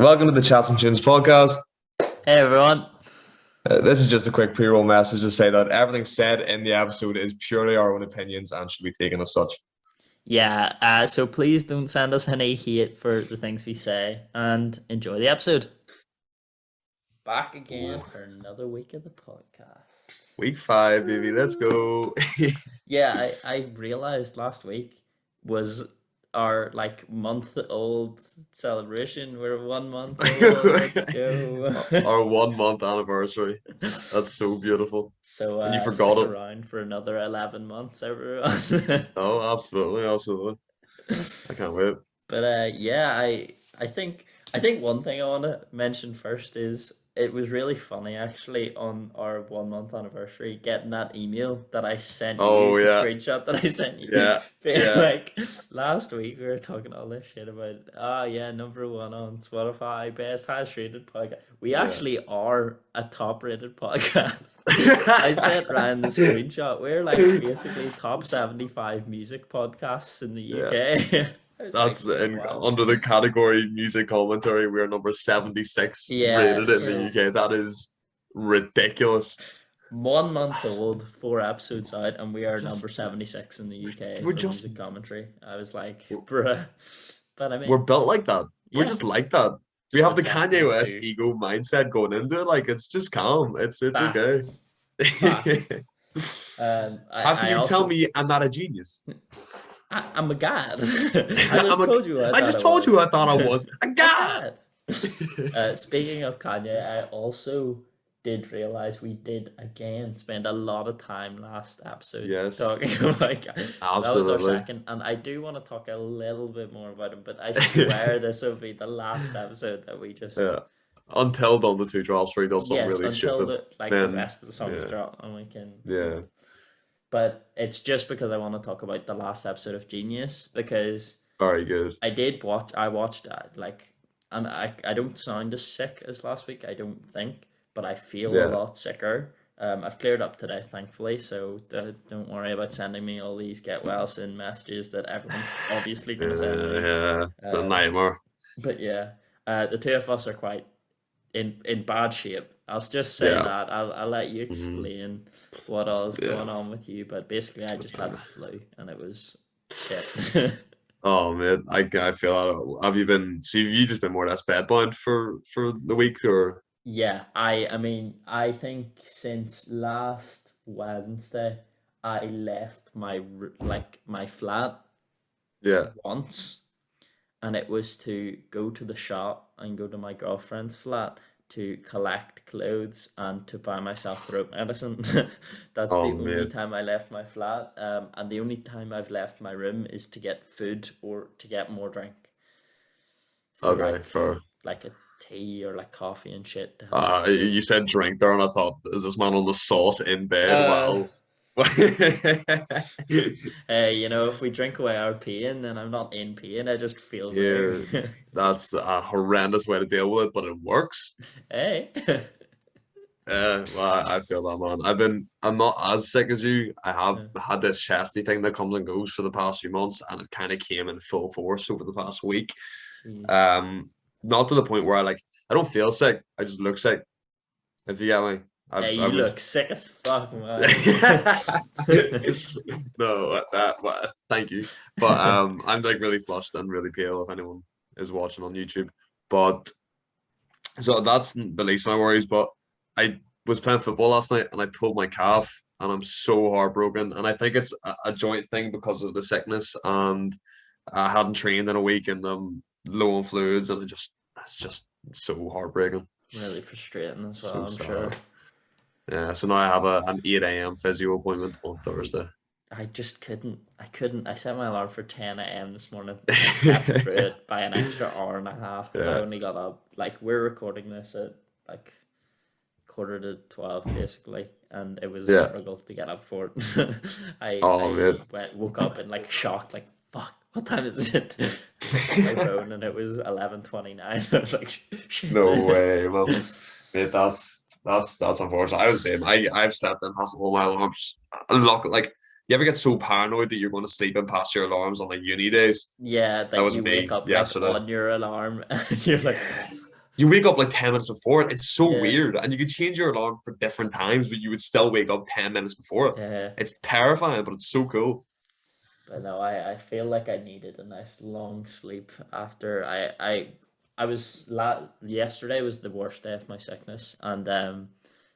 Welcome to the Chats and Tunes podcast. Hey everyone. This is just a quick pre-roll message to say that everything said in the episode is purely our own opinions and should be taken as such. Yeah, so please don't send us any hate for the things we say and enjoy the episode. Back again for another week of the podcast. Week 5, baby. Let's go. Yeah, I realized last week was our month-old celebration. We're 1 month old. Let's go. Our 1 month anniversary. That's so beautiful. So and you forgot stick it. around for another 11 months, everyone. Oh, absolutely. I can't wait. But yeah, I think one thing I want to mention first is it was really funny actually on our 1 month anniversary getting that email that I sent you, the screenshot that I sent you. Yeah. Like last week we were talking all this shit about number 1 on Spotify, best highest rated podcast. We actually are a top rated podcast. I sent Ryan the screenshot. We're like basically top 75 music podcasts in the UK. That's under the category music commentary. We're number 76 rated in the UK. That is ridiculous. 1 month old, 4 episodes out, and we are number 76 in the UK for music commentary. I was like, bruh. But I mean, we're built like that. We're just like that. We have the Kanye West ego mindset going into it. Like, it's just calm. It's okay. How can you tell me I'm not a genius? I'm a god. I just told you I thought I was a god. Speaking of Kanye, I also did realize we did again spend a lot of time last episode talking about Kanye. So that was our second, and I do want to talk a little bit more about him, but I swear this will be the last episode that we just until Done the 2 drops where he does something really stupid. The rest of the songs drop and we can But it's just because I want to talk about the last episode of Genius, because very good. I watched and I don't sound as sick as last week, I don't think, but I feel a lot sicker. I've cleared up today, thankfully, so don't worry about sending me all these get well soon messages that everyone's obviously going to send me. Yeah, it's a nightmare. But the two of us are quite in bad shape. I'll just say that. I'll let you explain what all's going on with you, but basically I just had the flu and it was shit. Oh man, I feel that. Have you just been more or less bedbound for the week, or? Yeah, I think since last Wednesday I left my flat once, and it was to go to the shop and go to my girlfriend's flat to collect clothes and to buy myself throat medicine. That's the only time I left my flat. And the only time I've left my room is to get food or to get more drink. For like a tea or like coffee and shit. You said drink there, and I thought, is this man on the sauce in bed? Wow. Hey, if we drink away our pain, then I'm not in pain. I just feel that's a horrendous way to deal with it, but it works. Hey. Well, I feel that, man. I'm not as sick as you. I have had this chesty thing that comes and goes for the past few months, and it kind of came in full force over the past week. Jeez. Not to the point where I don't feel sick. I just look sick. If you get me. You look sick as fuck, man. No, thank you. But I'm really flushed and really pale if anyone is watching on YouTube. But so that's the least of my worries. But I was playing football last night and I pulled my calf and I'm so heartbroken. And I think it's a joint thing because of the sickness, and I hadn't trained in a week and I'm low on fluids, and it's just so heartbreaking. Really frustrating as well, I'm sure. Yeah, so now I have an 8 a.m. physio appointment on Thursday. I just couldn't. I set my alarm for 10 a.m. this morning. I slept through it by an extra hour and a half. I only got up. We're recording this at 11:45 basically, and it was a struggle to get up for it. I woke up in shock, fuck, what time is it? My phone, and it was 11:29. I was like, shit. No way, well, mate, that's unfortunate. I was saying I've slept in past all my alarms. You ever get so paranoid that you're going to sleep in past your alarms on uni days? Yeah, that was you wake up on your alarm and you're like, you wake up like 10 minutes before it. It's so Yeah, weird. And you could change your alarm for different times, but you would still wake up 10 minutes before it. yeah. It's terrifying, but it's so cool. But no, I feel like I needed a nice long sleep after I was yesterday was the worst day of my sickness, and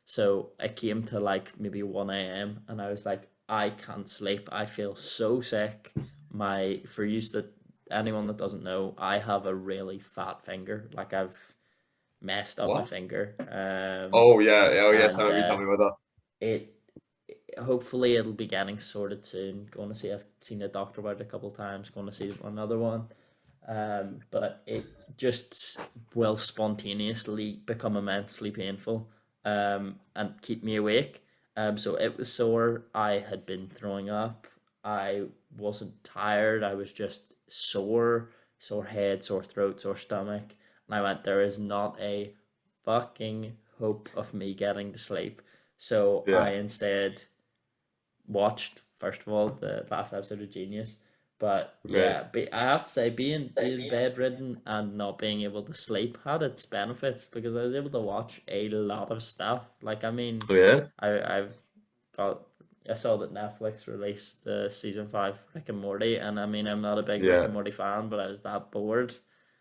so I came to like maybe 1 a.m. and I was like, I can't sleep. I feel so sick. My for use that anyone that doesn't know, I have a really fat finger. Like I've messed up my What? finger. Oh yeah, oh yes, I And remember you telling me about it hopefully it'll be getting sorted soon. Going to see, I've seen a doctor about it a couple of times. Going to see another one, but it just will spontaneously become immensely painful, and keep me awake. So it was sore. I had been throwing up. I wasn't tired. I was just sore, sore head, sore throat, sore stomach. And I went, there is not a fucking hope of me getting to sleep. So that. I Yeah. instead watched first of all the last episode of Genius. But Okay. yeah, I have to say being bedridden and not being able to sleep had its benefits because I was able to watch a lot of stuff. Like I mean, Oh yeah. I've got I saw that Netflix released the season 5 Rick and Morty, and I mean I'm not a big Rick Yeah. and Morty fan, but I was that bored.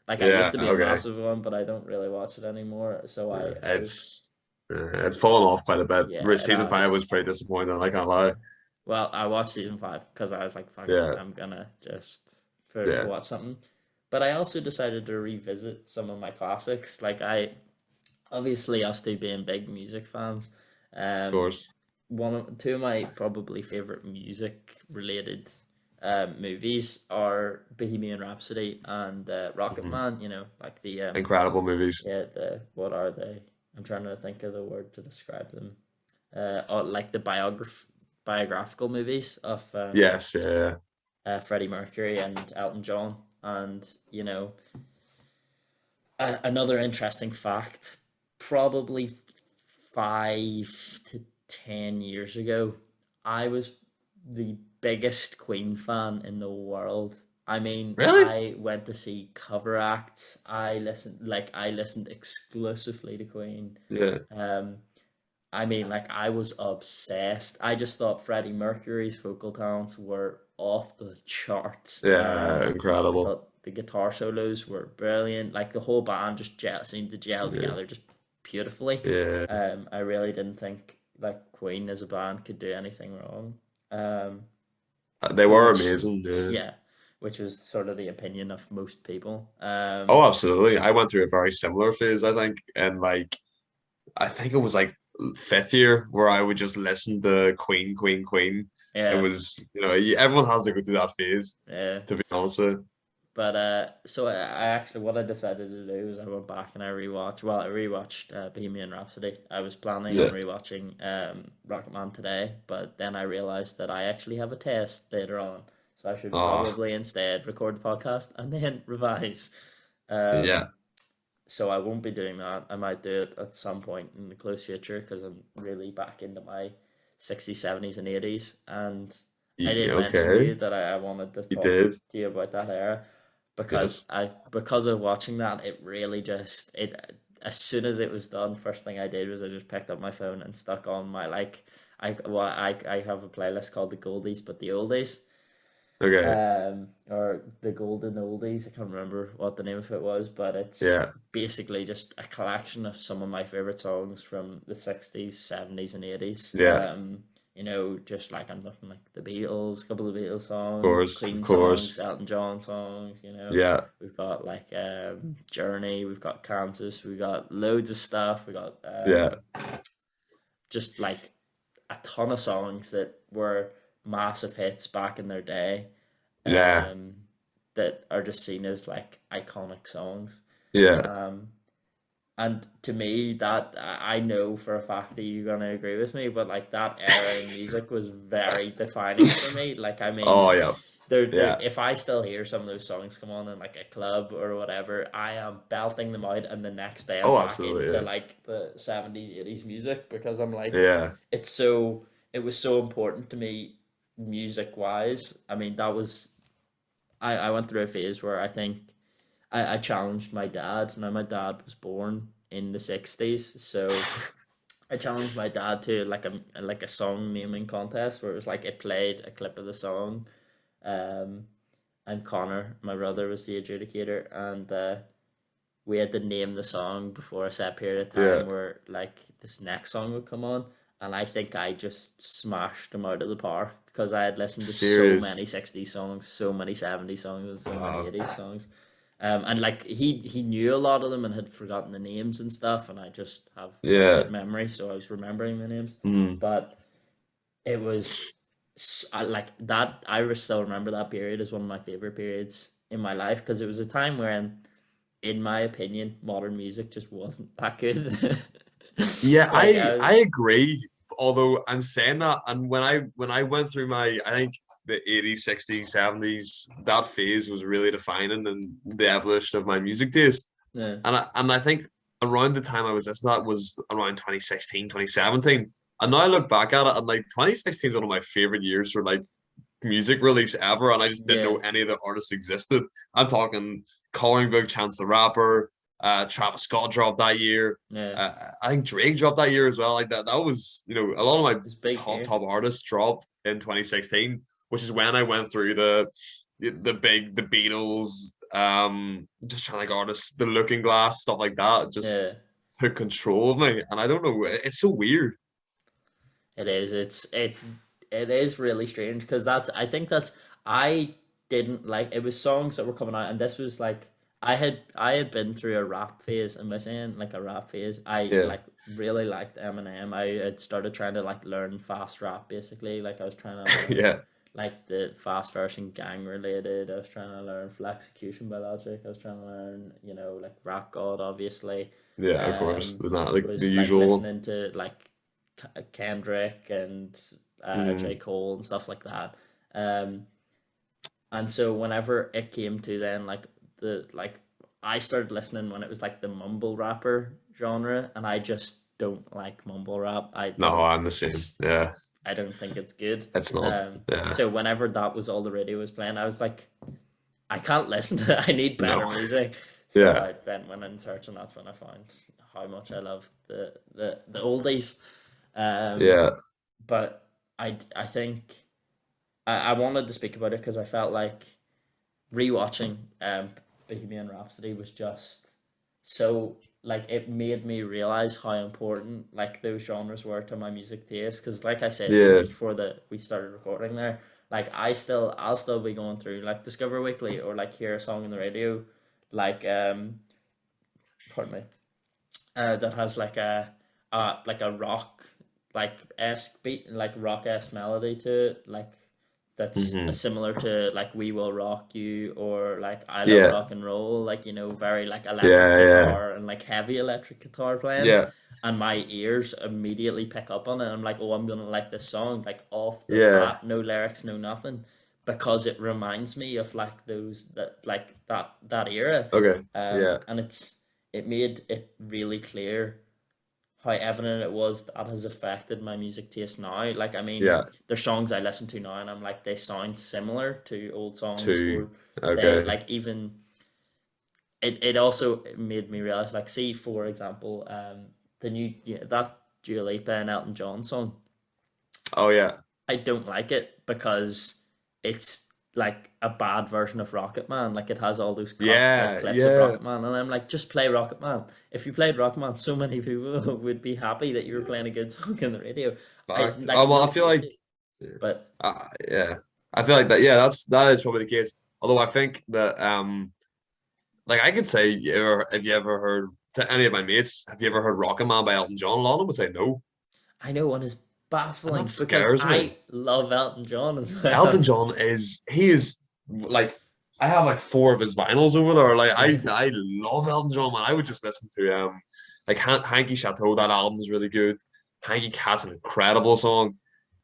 Like I used Yeah. to be a Okay. massive one, but I don't really watch it anymore. So Yeah. I was It's fallen off quite a bit. yeah, it Season five has. was pretty disappointing. I can't lie. Well, I watched season 5 because I was like, "Fuck it, Yeah. I'm gonna just for to Yeah. watch something." But I also decided to revisit some of my classics. Like I obviously us two being big music fans, Of um, course. two of my probably favorite music related movies are Bohemian Rhapsody and Rocket Hmm. Man. You know, like the Incredible movies. yeah, the what are they? I'm trying to think of the word to describe them. Like the biographical movies of Yes. Yeah. Freddie Mercury and Elton John. And, you know, another interesting fact, probably 5 to 10 years ago, I was the biggest Queen fan in the world. I mean, Really? I went to see cover acts. I listened exclusively to Queen. Yeah. Um, I mean, like I was obsessed. I just thought Freddie Mercury's vocal talents were off the charts. Yeah. I Incredible. thought the guitar solos were brilliant. Like the whole band just seemed to gel Yeah. together just beautifully. Yeah. I really didn't think like Queen as a band could do anything wrong. Um, They were which amazing. Yeah. yeah, which was sort of the opinion of most people. Oh, absolutely. I went through a very similar phase, I think, and like I think it was like fifth year where I would just listen to Queen, Queen, Queen. It Yeah, was, everyone has to go through that phase, yeah. to be honest with you. But so I actually what I decided to do was I went back and I rewatched. Well, I rewatched Bohemian Rhapsody. I was planning on Yeah. rewatching Rocketman today, but then I realized that I actually have a test later on, so I should Oh, probably instead record the podcast and then revise. yeah. Um, so I won't be doing that. I might do it at some point in the close future because I'm really back into my 60s, 70s, and 80s. And I did mention to Okay. you that I wanted to You talk did. to you about that era Yes. because of watching that, it really just it as soon as it was done, first thing I did was I just picked up my phone and stuck on my I have a playlist called the Goldies but the Oldies, Okay. or the Golden Oldies. I can't remember what the name of it was, but it's Yeah. basically just a collection of some of my favorite songs from the 60s, 70s, and 80s. Yeah. You know, just like I'm looking like the Beatles, a couple of Beatles Of songs, course. Of Queen songs, course. Elton John songs, you know. Yeah. We've got like Journey, we've got Kansas, we've got loads of stuff. We got Yeah. just like a ton of songs that were massive hits back in their day, Yeah. um, that are just seen as like iconic songs. Yeah. Um, and to me, that I know for a fact that you're gonna agree with me, but like that era in music was very defining for me. Like, I mean, Oh, yeah. there. Yeah. If I still hear some of those songs come on in like a club or whatever, I am belting them out, and the next day I'm Oh, back absolutely. into Yeah. like the 70s, 80s music because I'm like, Yeah. it was so important to me music wise. I mean, that was I went through a phase where I think I challenged my dad. Now my dad was born in the 60s, so I challenged my dad to like a song naming contest where it was like it played a clip of the song, um, and Connor, my brother, was the adjudicator, and we had to name the song before a set period of Yeah. time where like this next song would come on, and I think I just smashed them out of the park because I had listened to so many Serious. 60s songs, so many 70s songs, and so many Wow. 80s songs. And like he knew a lot of them and had forgotten the names and stuff, and I just have a Yeah. good memory, so I was remembering the names. Mm. But it was like that. I still remember that period as one of my favorite periods in my life because it was a time when, in my opinion, modern music just wasn't that good. Yeah, Like I agree. Although I'm saying that, and when I went through my, I think the 80s, 60s, 70s, that phase was really defining in the evolution of my music taste. yeah, And I think around the time I was listening to that was around 2016, 2017. And now I look back at it and like 2016 is one of my favorite years for like music release ever, and I just didn't yeah, know any of the artists existed. I'm talking Coloring Book, Chance the Rapper, Travis Scott dropped that year. yeah. I think Drake dropped that year as well. Like that was, a lot of my It was big top here. artists dropped in 2016, which is when I went through the Beatles, just trying like artists, the Looking Glass, stuff like that, just Yeah, took control of me. And I don't know, it's so weird. it is. It is really strange because I think that's I didn't like it was songs that were coming out and this was like I had been through a rap phase. Am I saying like a rap phase? I Yeah, like really liked Eminem. I had started trying to like learn fast rap basically. Like I was trying to learn yeah, like the fast version gang related. I was trying to learn Flexecution by Logic. I was trying to learn, like Rap God obviously. yeah. Of course, Um not like the was like usual one. listening to like Kendrick and J. Mm, Cole and stuff like that. Um, and so whenever it came to then like I started listening when it was like the mumble rapper genre, and I just don't like mumble rap. no, I'm the same. Yeah, I don't think it's good. it's not. Yeah, So whenever that was all the radio was playing, I was like, I can't listen to it. I need better no. music. So Yeah, I then went in search, and that's when I found how much I love the oldies. Um, yeah, but I think I wanted to speak about it because I felt like rewatching Bohemian Rhapsody was just so like it made me realize how important like those genres were to my music taste because like I said to you yeah. just before we started recording there, like I'll still be going through like Discover Weekly or like hear a song on the radio like pardon me, that has like a rock like esque beat, like rock esque melody to it, like that's Hmm. similar to like We Will Rock You or like I Love Yeah, Rock and Roll, like very like electric yeah, yeah, guitar and like heavy electric guitar playing, yeah, and my ears immediately pick up on it. I'm like, oh, I'm gonna like this song like off the yeah. bat, no lyrics, no nothing, because it reminds me of like those that era, Okay. Yeah, and it made it really clear how evident it was that has affected my music taste now. Like, I mean, yeah. there's songs I listen to now and I'm like, they sound similar to old songs, Two. or they Okay. like even it also made me realize, like, see, for example, the new that Dua Lipa and Elton John song. Oh yeah. I don't like it because it's like a bad version of Rocket Man. Like it has all those cut like Yeah, clips of yeah. Rocket Man, and I'm like, just play Rocket Man. If you played Rocket Man, so many people would be happy that you were playing a good song on the radio. I Fact. like Well, I no feel hate like, to, but yeah, I feel like that. Yeah, that is probably the case. Although I think that, like I could say, have you ever heard to any of my mates? Have you ever heard "Rocket Man" by Elton John? A lot of them would say no, I know one is and that baffling because scares me. I love Elton John as Elton well. John is like, I have like four of his vinyls over there. Like I love Elton John, man. I would just listen to like Hanky Chateau. That album's really good. Hanky Cat's an incredible song.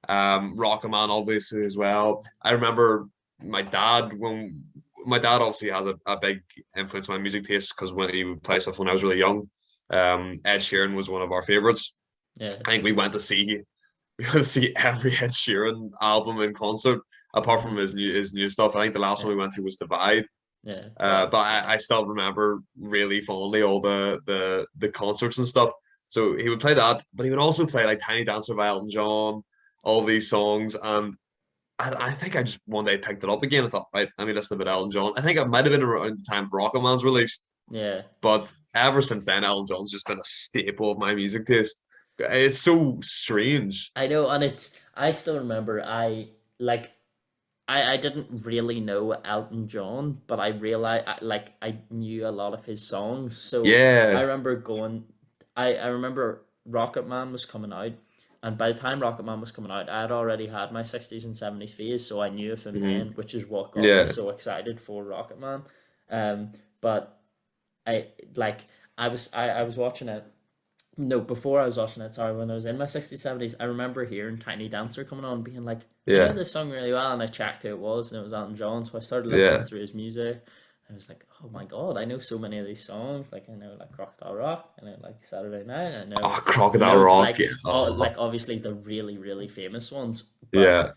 Rocket Man obviously as well. I remember my dad when my dad obviously has a big influence on my music taste because when he would play stuff when I was really young. Ed Sheeran was one of our favorites. Yeah, I think we went to see every Ed Sheeran album in concert, apart from his new stuff. I think the last one yeah, we went to was Divide. Yeah. But I still remember really fondly all the concerts and stuff. So he would play that, but he would also play like Tiny Dancer by Elton John, all these songs. And I think I just one day picked it up again. I thought, right, let me listen to a bit of Elton John. I think it might have been around the time of Rocket Man's release, Yeah. but ever since then, Elton John's just been a staple of my music taste. It's so strange. I know, and I still remember like I didn't really know Elton John, but I realized like I knew a lot of his songs. So I Yeah. remember going I remember Rocket Man was coming out, and by the time Rocket Man was coming out, I had already had my 60's and 70's phase, so I knew of him Hmm. then, which is what got me Yeah. so excited for Rocket Man. But I like I was watching it. No, before I was watching it, sorry, when I was in my 60s, 70's, I remember hearing Tiny Dancer coming on, being like, I know Yeah. this song really well, and I checked who it was, and it was Elton John, so I started listening Yeah. through his music. I was like, oh my god, I know so many of these songs. Like, I know like Crocodile Rock, I know like Saturday Night, I know Oh, Crocodile loads, Rock. like, Yeah. Oh, like obviously the really, really famous ones, but yeah.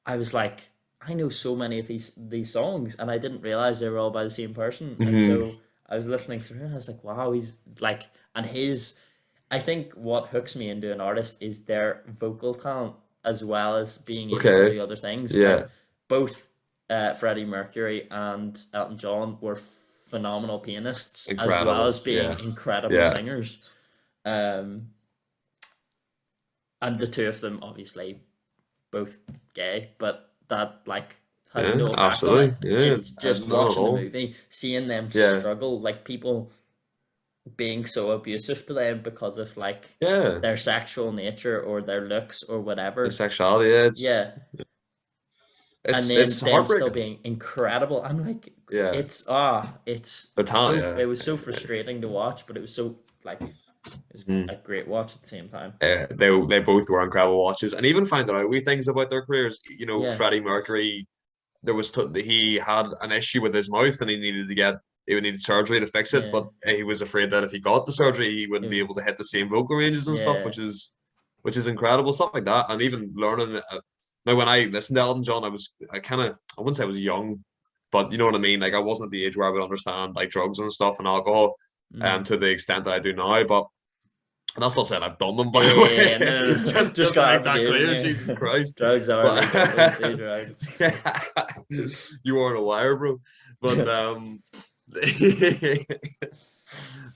I was like, I know so many of these songs, and I didn't realize they were all by the same person. And Hmm. so I was listening through, and I was like, wow, he's like, and his. I think what hooks me into an artist is their vocal talent as well as being able to Okay. do other things. Like Yeah. both Freddie Mercury and Elton John were phenomenal pianists as well Incredible. as being Yeah. incredible Yeah. singers. Um, and the two of them obviously both gay, but that like has Yeah. no effect on it. Absolutely. Yeah. It's just Not at watching the all. movie, seeing them Yeah. struggle, like people being so abusive to them because of like Yeah. their sexual nature or their looks or The whatever. sexuality. Yeah. Yeah. And then It's them still heartbreaking. being incredible. I'm like, Yeah. it's The talent. so Yeah. it was so frustrating to watch, but it was so like it was Mm. a great watch at the same time. They both were incredible watches, and even finding out wee things about their careers. You know, Yeah. Freddie Mercury, he had an issue with his mouth, and he would need surgery to fix it. Yeah. But he was afraid that if he got the surgery, he It wouldn't be was, able to hit the same vocal ranges and stuff, yeah. which is incredible stuff like that. And even learning. Now, when I listened to Elton John, I wouldn't say I was young, but you know what I mean. Like I wasn't at the age where I would understand like drugs and stuff and alcohol, Mm. to the extent that I do now. But and that's not saying I've done them, by Yeah, the yeah, yeah. way. No, no, no. Just Just to got make out of that the clear, Jesus here. Christ. Drugs are But legal. Don't do drugs. yeah, you aren't a liar, bro. But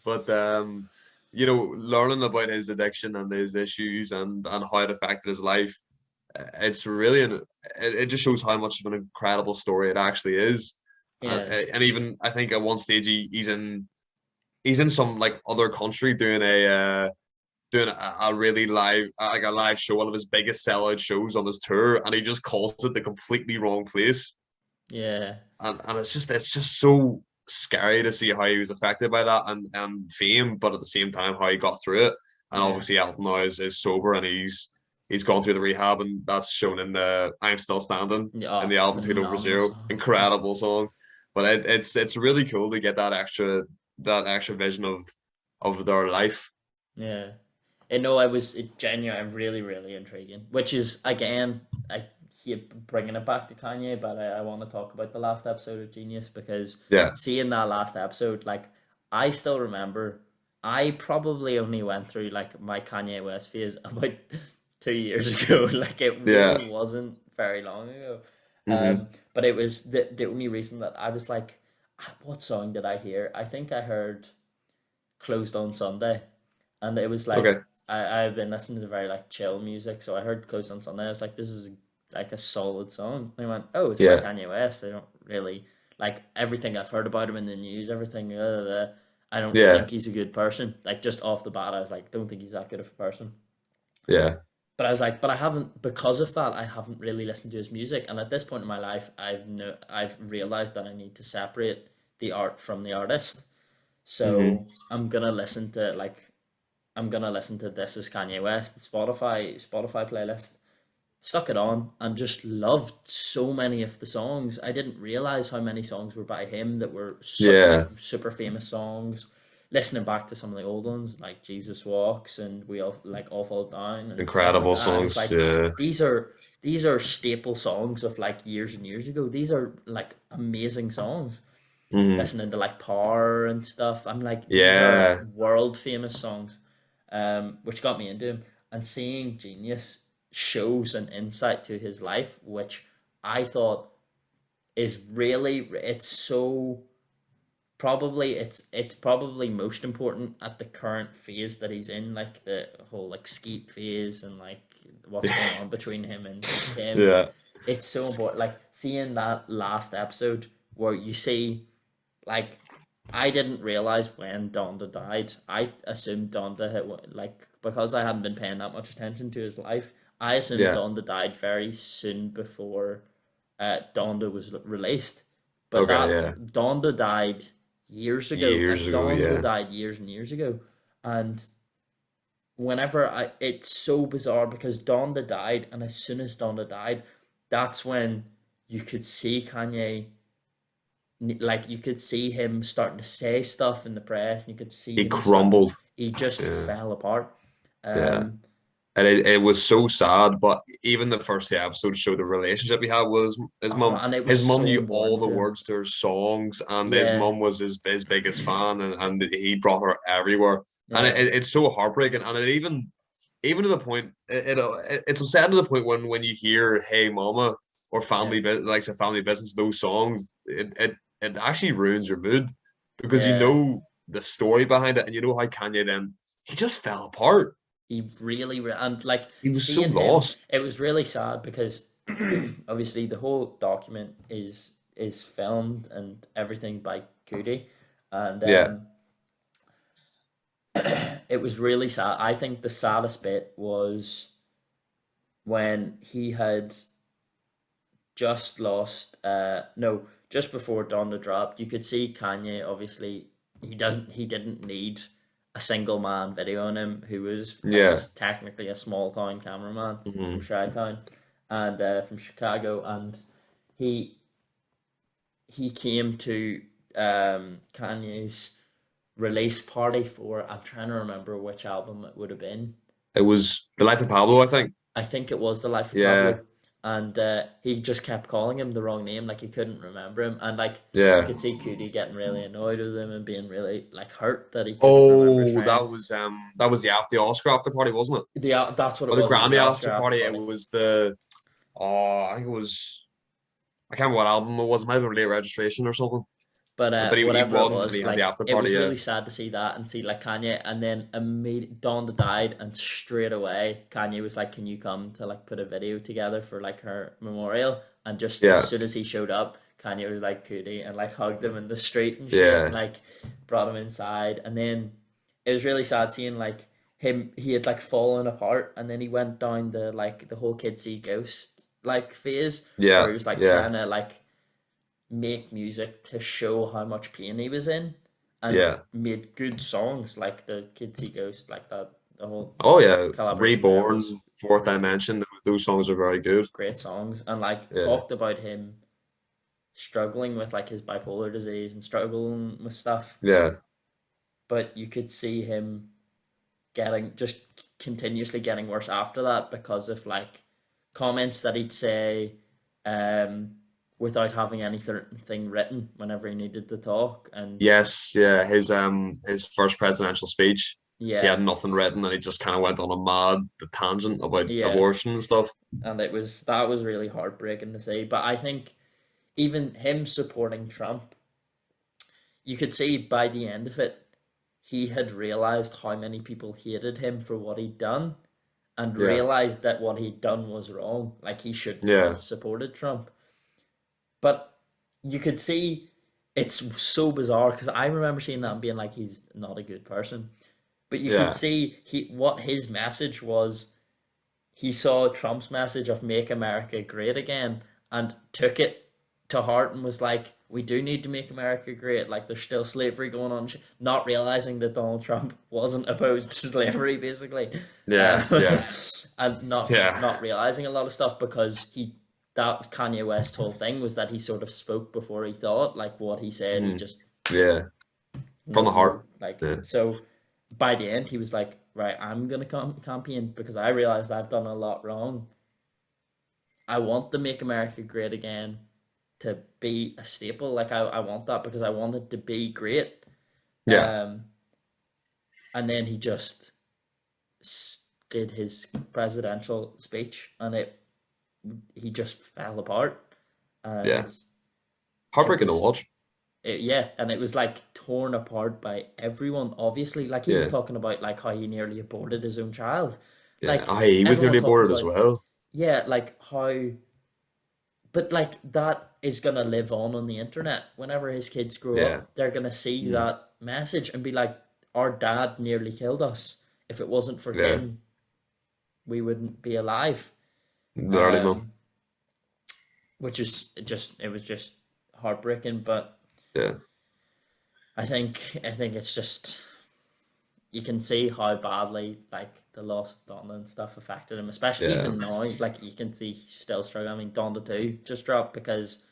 but you know, learning about his addiction and his issues and how it affected his life, it's really it just shows how much of an incredible story it actually is. Yeah. And even I think at one stage he's in some like other country doing a really like a live show, one of his biggest sellout shows on his tour, and he just calls it the completely wrong place. Yeah. And it's just so scary to see how he was affected by that and fame, but at the same time how he got through it. And Yeah. obviously Elton now is sober and he's gone through the rehab, and that's shown in the I'm Still Standing Yeah. in Oh, the album 2 Over phenomenal Zero. song. Incredible song. But it's really cool to get that extra vision of their life. Yeah. And no, I was genuine, really, really intriguing. Which is again, I keep bringing it back to Kanye, but I want to talk about the last episode of Genius because Yeah. seeing that last episode, like I still remember, I probably only went through like my Kanye West phase about 2 years ago. Like it Yeah. really wasn't very long ago. Hmm. But it was the only reason that I was like, "Ah, what song did I hear? I think I heard Closed on Sunday, and it was like Okay. I've been listening to very like chill music, so I heard Closed on Sunday. I was like, this is like a solid song. And I went, oh, it's by Yeah. Kanye West. I don't really like everything I've heard about him in the news, everything. I don't Yeah. think he's a good person. Like just off the bat, I was like, don't think he's that good of a person. Yeah. But I was like, but I haven't because of that. I haven't really listened to his music, and at this point in my life, I've realized that I need to separate the art from the artist. Hmm. So I'm gonna listen to This Is Kanye West, the Spotify playlist. Stuck it on and just loved so many of the songs. I didn't realize how many songs were by him that were like Yeah. super famous songs. Listening back to some of the old ones like Jesus Walks and We All Fall Down and stuff like Incredible that. I was songs. like, Yeah. these are staple songs of like years and years ago. These are like amazing songs. Hmm. listening to like Power and stuff. I'm like, these are Yeah. world famous songs, which got me into him. And seeing Genius shows an insight to his life, which I thought is really, it's so probably it's probably most important at the current phase that he's in, like the whole like skeet phase and like what's going on between him and Kim. Yeah. It's so important. Like seeing that last episode where you see, like, I didn't realize when Donda died. I assumed Donda had, like, because I hadn't been paying that much attention to his life. I assumed Yeah. Donda died very soon before Donda was released. But Okay. that Yeah. Donda died years ago. Like Years ago. Donda Yeah. died years and years ago, and it's so bizarre because Donda died, and as soon as Donda died, that's when you could see Kanye, like you could see him starting to say stuff in the press, and you could see He him starting. crumbled. He just Yeah. fell apart. Yeah. Um, And it was so sad, but even the first two episodes showed the relationship he had with his mum. and it was His mum so knew all important the to him. words to her songs, and his Yeah, mum was his biggest fan, and he brought her everywhere. And yeah, it's so heartbreaking, and it even to the point it's upsetting to the point when you hear "Hey Mama" or yeah, like a family business, those songs, it actually ruins your mood because you yeah. know the story behind it, and you know how Kanye then he just fell apart. He really, and like He was so seeing him, lost. it was really sad because obviously the whole document is filmed and everything by Cudi, and Yeah. it was really sad. I think the saddest bit was when he had just lost. No, just before Donda dropped, you could see Kanye. Obviously, he didn't need a single man video on him, who was like a Yeah. technically a small town cameraman from Hmm. Chi-Town and from Chicago, and he he came to Kanye's release party for, I'm trying to remember which album it would have been. It was The Life of Pablo, I think. I think it was The Life of Yeah. Pablo, and he just kept calling him the wrong name, like he couldn't remember him, and like you Yeah. could see Cootie getting really annoyed with him and being really like hurt that he couldn't remember his Oh, friend. that was the Oscar after party, wasn't it? That's what it Or the was. It was the Grammy Oscar after after party. It party. was I think it was I can't remember what album it was. It might have been Late Registration or something. But But he whatever it won and was, he had the like after it party, was yeah. really sad to see that and see like Kanye, and then immediately Donda died, and straight away Kanye was like, "Can you come to like put a video together for like her memorial?" And just as Yeah. soon as he showed up, Kanye was like Cootie and like hugged him in the street and shit, and Yeah. like brought him inside. And then it was really sad seeing like him. He had like fallen apart, and then he went down the like the whole kid see ghost like phase where Yeah. he was like Yeah. trying to like make music to show how much pain he was in, and Yeah. made good songs like the Kids See Ghost, like that. The whole Oh yeah. collaboration there was Reborn, Fourth really Dimension. Those songs are very good. great songs, and like Yeah. talked about him struggling with like his bipolar disease and struggling with stuff, Yeah. but you could see him getting just continuously getting worse after that because of like comments that he'd say um without having anything written whenever he needed to talk. And Yes, yeah. His first presidential speech, he yeah, had nothing written and he just kind of went on a mad tangent about yeah, abortion and stuff. and that was really heartbreaking to see. But I think even him supporting Trump, you could see by the end of it, he had realized how many people hated him for what he'd done, and Yeah. realized that what he'd done was wrong. Like he shouldn't Yeah. have supported Trump. But you could see it's so bizarre because I remember seeing that and being like, he's not a good person. But you could Yeah. see what his message was. He saw Trump's message of "Make America Great Again" and took it to heart and was like, "We do need to make America great. Like there's still slavery going on," not realizing that Donald Trump wasn't opposed to slavery, basically, Yeah. uh, Yeah. and Yeah. not realizing a lot of stuff because he that Kanye West's whole thing was that he sort of spoke before he thought. Like what he said, he Mm. just Yeah. From the no heart. like Yeah. so. By the end, he was like, "Right, I'm gonna campaign because I realized I've done a lot wrong. I want to make America great again, to be a staple. Like I want that because I want it to be great. Yeah. And then he just did his presidential speech, and he just fell apart. And Yeah. Heartbreaking to watch. And it was like torn apart by everyone. Obviously, like he was talking about like how he nearly aborted his own child. Yeah, Like he was everyone nearly talked aborted as about, well. yeah, like how. But like that is gonna live on the internet. Whenever his kids grow Yeah. up, they're gonna see that message and be like, "Our dad nearly killed us. If it wasn't for him, we wouldn't be alive." Literally, man. Which is it was just heartbreaking. But Yeah. I think it's just, you can see how badly like the loss of Donda and stuff affected him, especially even now. Like you can see he's still struggling. I mean, Donda 2 just dropped because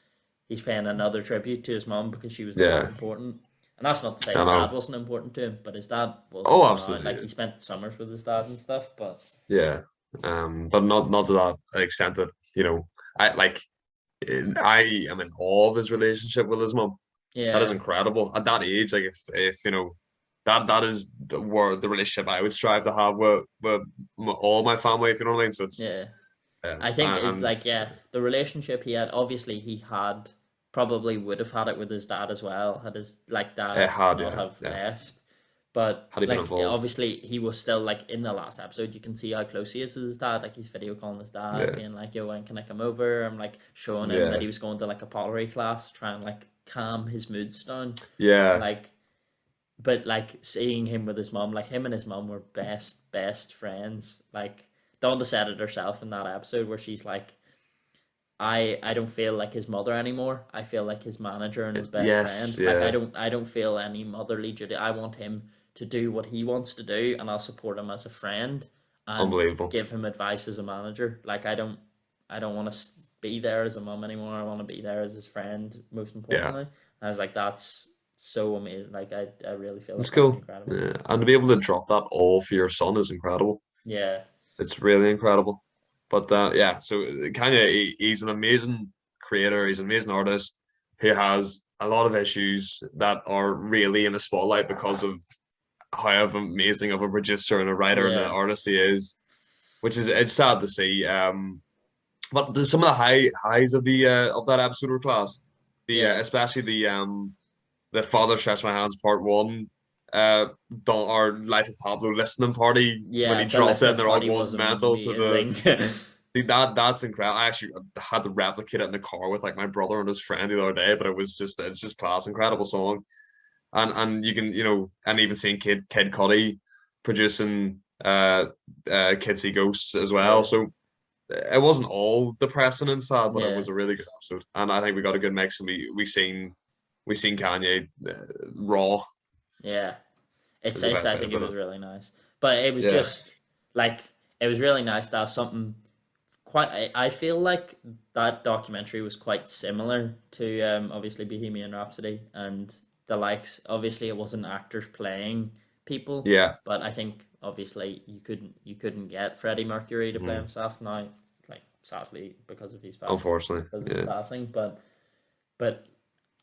he's paying another tribute to his mom because she was the most important. And that's not to say his dad wasn't important to him, but his dad wasn't. Oh, absolutely. Like he spent summers with his dad and stuff, but but not to that extent that, you know, I am in awe of his relationship with his mom. Yeah, that is incredible at that age. Like if you know, that is the relationship I would strive to have with all my family, if you know what I mean. So it's I think the relationship he had, obviously he had, probably would have had it with his dad as well, had his like dad have left. But like obviously he was still like in the last episode, you can see how close he is with his dad. Like he's video calling his dad, being like, "Yo, when can I come over?" I'm like showing him that he was going to like a pottery class, trying like calm his moods down. Like, but like seeing him with his mom, like him and his mom were best friends. Like Donda said it herself in that episode where she's like, I don't feel like his mother anymore. I feel like his manager and his best friend. Like I don't feel any motherly duty. I want him to do what he wants to do, and I'll support him as a friend and give him advice as a manager. Like I don't want to be there as a mom anymore. I want to be there as his friend, most importantly. And I was like, that's so amazing. Like I really feel like that's incredible. Yeah. And to be able to drop that all for your son is incredible. Yeah. It's really incredible. But so Kanye, he's an amazing creator. He's an amazing artist who has a lot of issues that are really in the spotlight because of how amazing of a producer and a writer and an artist he is, which is, it's sad to see. But some of the highs of that episode were class. Especially the Father Stretch My Hands Part 1, our Life of Pablo listening party, when he dropped it and they're all going mental to the dude, that's incredible. I actually had to replicate it in the car with like my brother and his friend the other day, but it's just class, incredible song. And you can, you know, and even seeing Kid Cudi producing Kids See Ghosts as well. So it wasn't all depressing and sad, but it was a really good episode. And I think we got a good mix, and we seen Kanye raw. Yeah, I think it was really nice, but it was just like, it was really nice to have something quite. I feel like that documentary was quite similar to obviously Bohemian Rhapsody and the likes. Obviously, it wasn't actors playing people. But I think obviously you couldn't get Freddie Mercury to play himself now, like sadly because of his passing. Unfortunately, because of his passing. But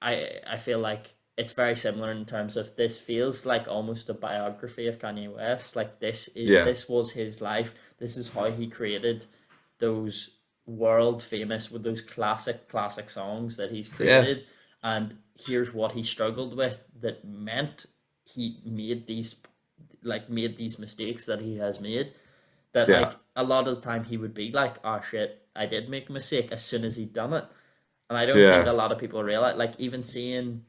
I feel like it's very similar in terms of, this feels like almost a biography of Kanye West. Like this was his life. This is how he created those world famous, with those classic songs that he's created. And here's what he struggled with that meant he made these mistakes that he has made. That like a lot of the time he would be like, "Oh shit, I did make a mistake," as soon as he'd done it. And I don't think a lot of people realize, like even seeing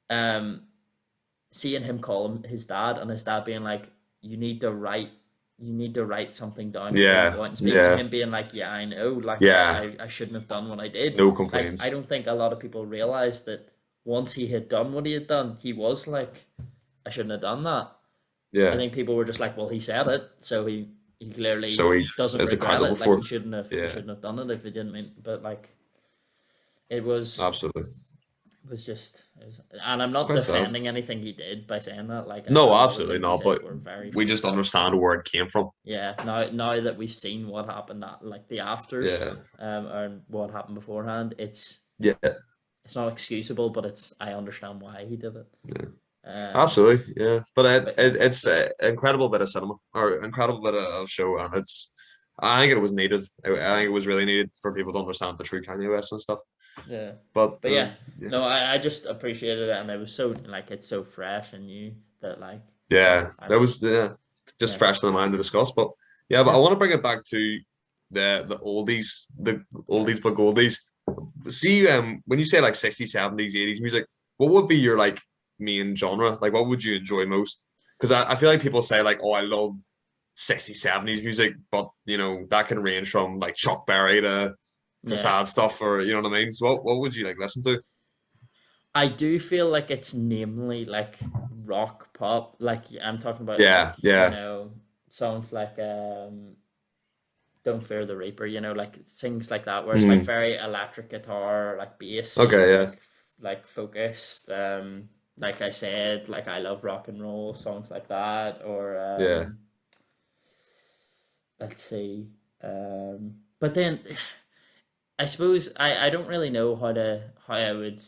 him call him his dad, and his dad being like, you need to write something down before you go out and speak, and him being like, "Yeah, I know, like I shouldn't have done what I did." No complaints. Like, I don't think a lot of people realize that once he had done what he had done, he was like, "I shouldn't have done that." I think people were just like, "Well, he said it, so he clearly doesn't regret it. Like he shouldn't have done it if he didn't mean." But like, it was absolutely. It was and I'm not defending anything he did by saying that. Like, no, absolutely not. But we just understand where it came from. Yeah. Now that we've seen what happened, that like the afters, and what happened beforehand, it's Yeah. It's not excusable, but I understand why he did it. Yeah. Um, Absolutely, yeah. But but yeah, it's an incredible bit of cinema or incredible bit of show, and I think it was needed. I think it was really needed for people to understand the true Kanye West and stuff. yeah, But but yeah, yeah, no, I just appreciated it, and it was so like it's so fresh and new that like yeah, I that think was just yeah, fresh in the mind to discuss. But yeah, but I yeah, want to bring it back to the oldies but goldies. See, when you say like 60s, 70s, 80s music, what would be your like main genre? Like, what would you enjoy most? Because I feel like people say like, oh, I love 60s, 70s music, but you know that can range from like Chuck Berry to yeah. sad stuff, or you know what I mean. So what would you like listen to? I do feel like it's namely like rock pop. Like I'm talking about like Yeah, yeah, songs like Don't Fear the Reaper, like things like that, where it's like mm. very electric guitar, like bass feel, Okay, yeah, like focused. Like I said, like I love rock and roll songs like that, or yeah. let's see, but then I suppose I don't really know how I would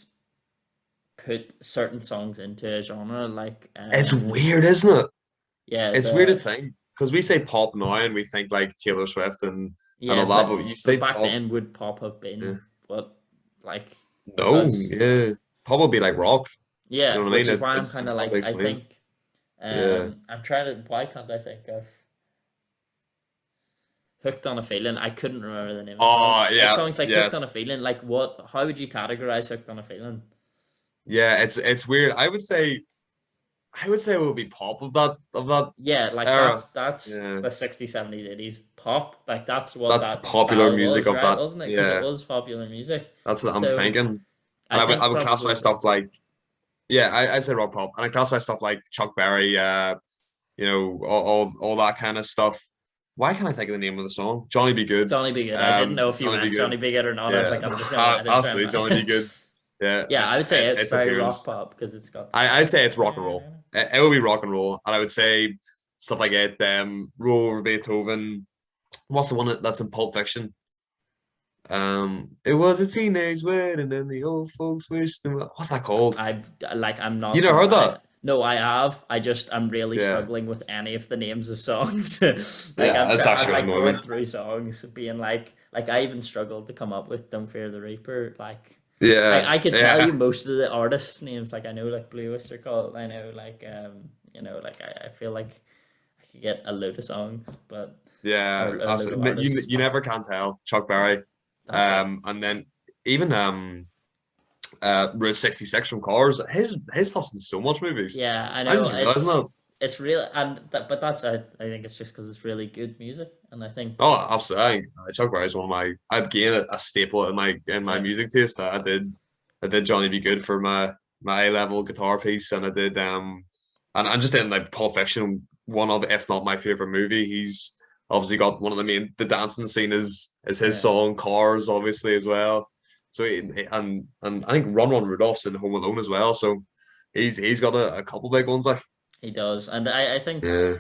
put certain songs into a genre. Like It's weird, isn't it? yeah, It's weird to think because we say pop now and we think like Taylor Swift and yeah, all that, but you but say back pop, then would pop have yeah. been what, like, No, because yeah, pop would be like rock. You yeah, know what I which mean? is why I'm kind It's of hard to like, I explain. think Yeah. I'm trying to, why can't I think of Hooked on a Feeling? I couldn't remember the name of the song. Oh Like yeah, songs like Hooked on a yes, Feeling, like what, how would you categorize Hooked on a Feeling? yeah. It's weird. I would say it would be pop of that Yeah, like era. that's Yeah, the 60s, 70s, 80s pop. Like that's what that's the that popular style music was, of right? that. Wasn't it? Because it Yeah, was popular music. that's what I'm So thinking. I And I think would classify probably stuff like yeah, I'd say rock pop, and I classify stuff like Chuck Berry, you know, all that kind of stuff. Why can't I think of the name of the song? Johnny Be Good. Johnny Be Good. I didn't know if you Johnny Be meant Good. Johnny Be Good or not. I was Yeah, like, I'm just gonna let him try and absolutely, find Johnny Be Good. it. Yeah, Yeah, I would say it's it's a very rock tunes. pop because it's got the I'd say it's rock and roll. It would be rock and roll, and I would say stuff like it. Roll over Beethoven. What's the one that's in Pulp Fiction? It was a teenage wedding, and the old folks wished them. What's that called? I like. I'm You not never gonna heard lie. that? No, I have. I'm really Yeah, struggling with any of the names of songs. Like yeah. That's I'm actually like gonna annoy going me. through songs, being like I even struggled to come up with "Don't Fear the Reaper." Like Yeah, I could tell yeah, you most of the artists' names. Like I know like Blue Oyster Cult. I know like like I feel like I could get a load of songs, but or yeah. a load of Absolutely. artists, You but never can tell. Chuck Berry. that's it. And then even Route 66 from Cars. His stuff's in so much movies. Yeah, I I know just realized that. it's real, and but that's I think it's just because it's really good music, and I think Oh, absolutely. Chuck Berry is one of my. I'd gain a staple in my yeah, music taste. I did Johnny Be Good for my A level guitar piece, and I did and just in like Pulp Fiction, one of if not my favorite movie. He's obviously got one of the dancing scene is his yeah, song Cars, obviously as well. So and I think Run Run Rudolph's in Home Alone as well. So he's got a couple big ones like he does, and yeah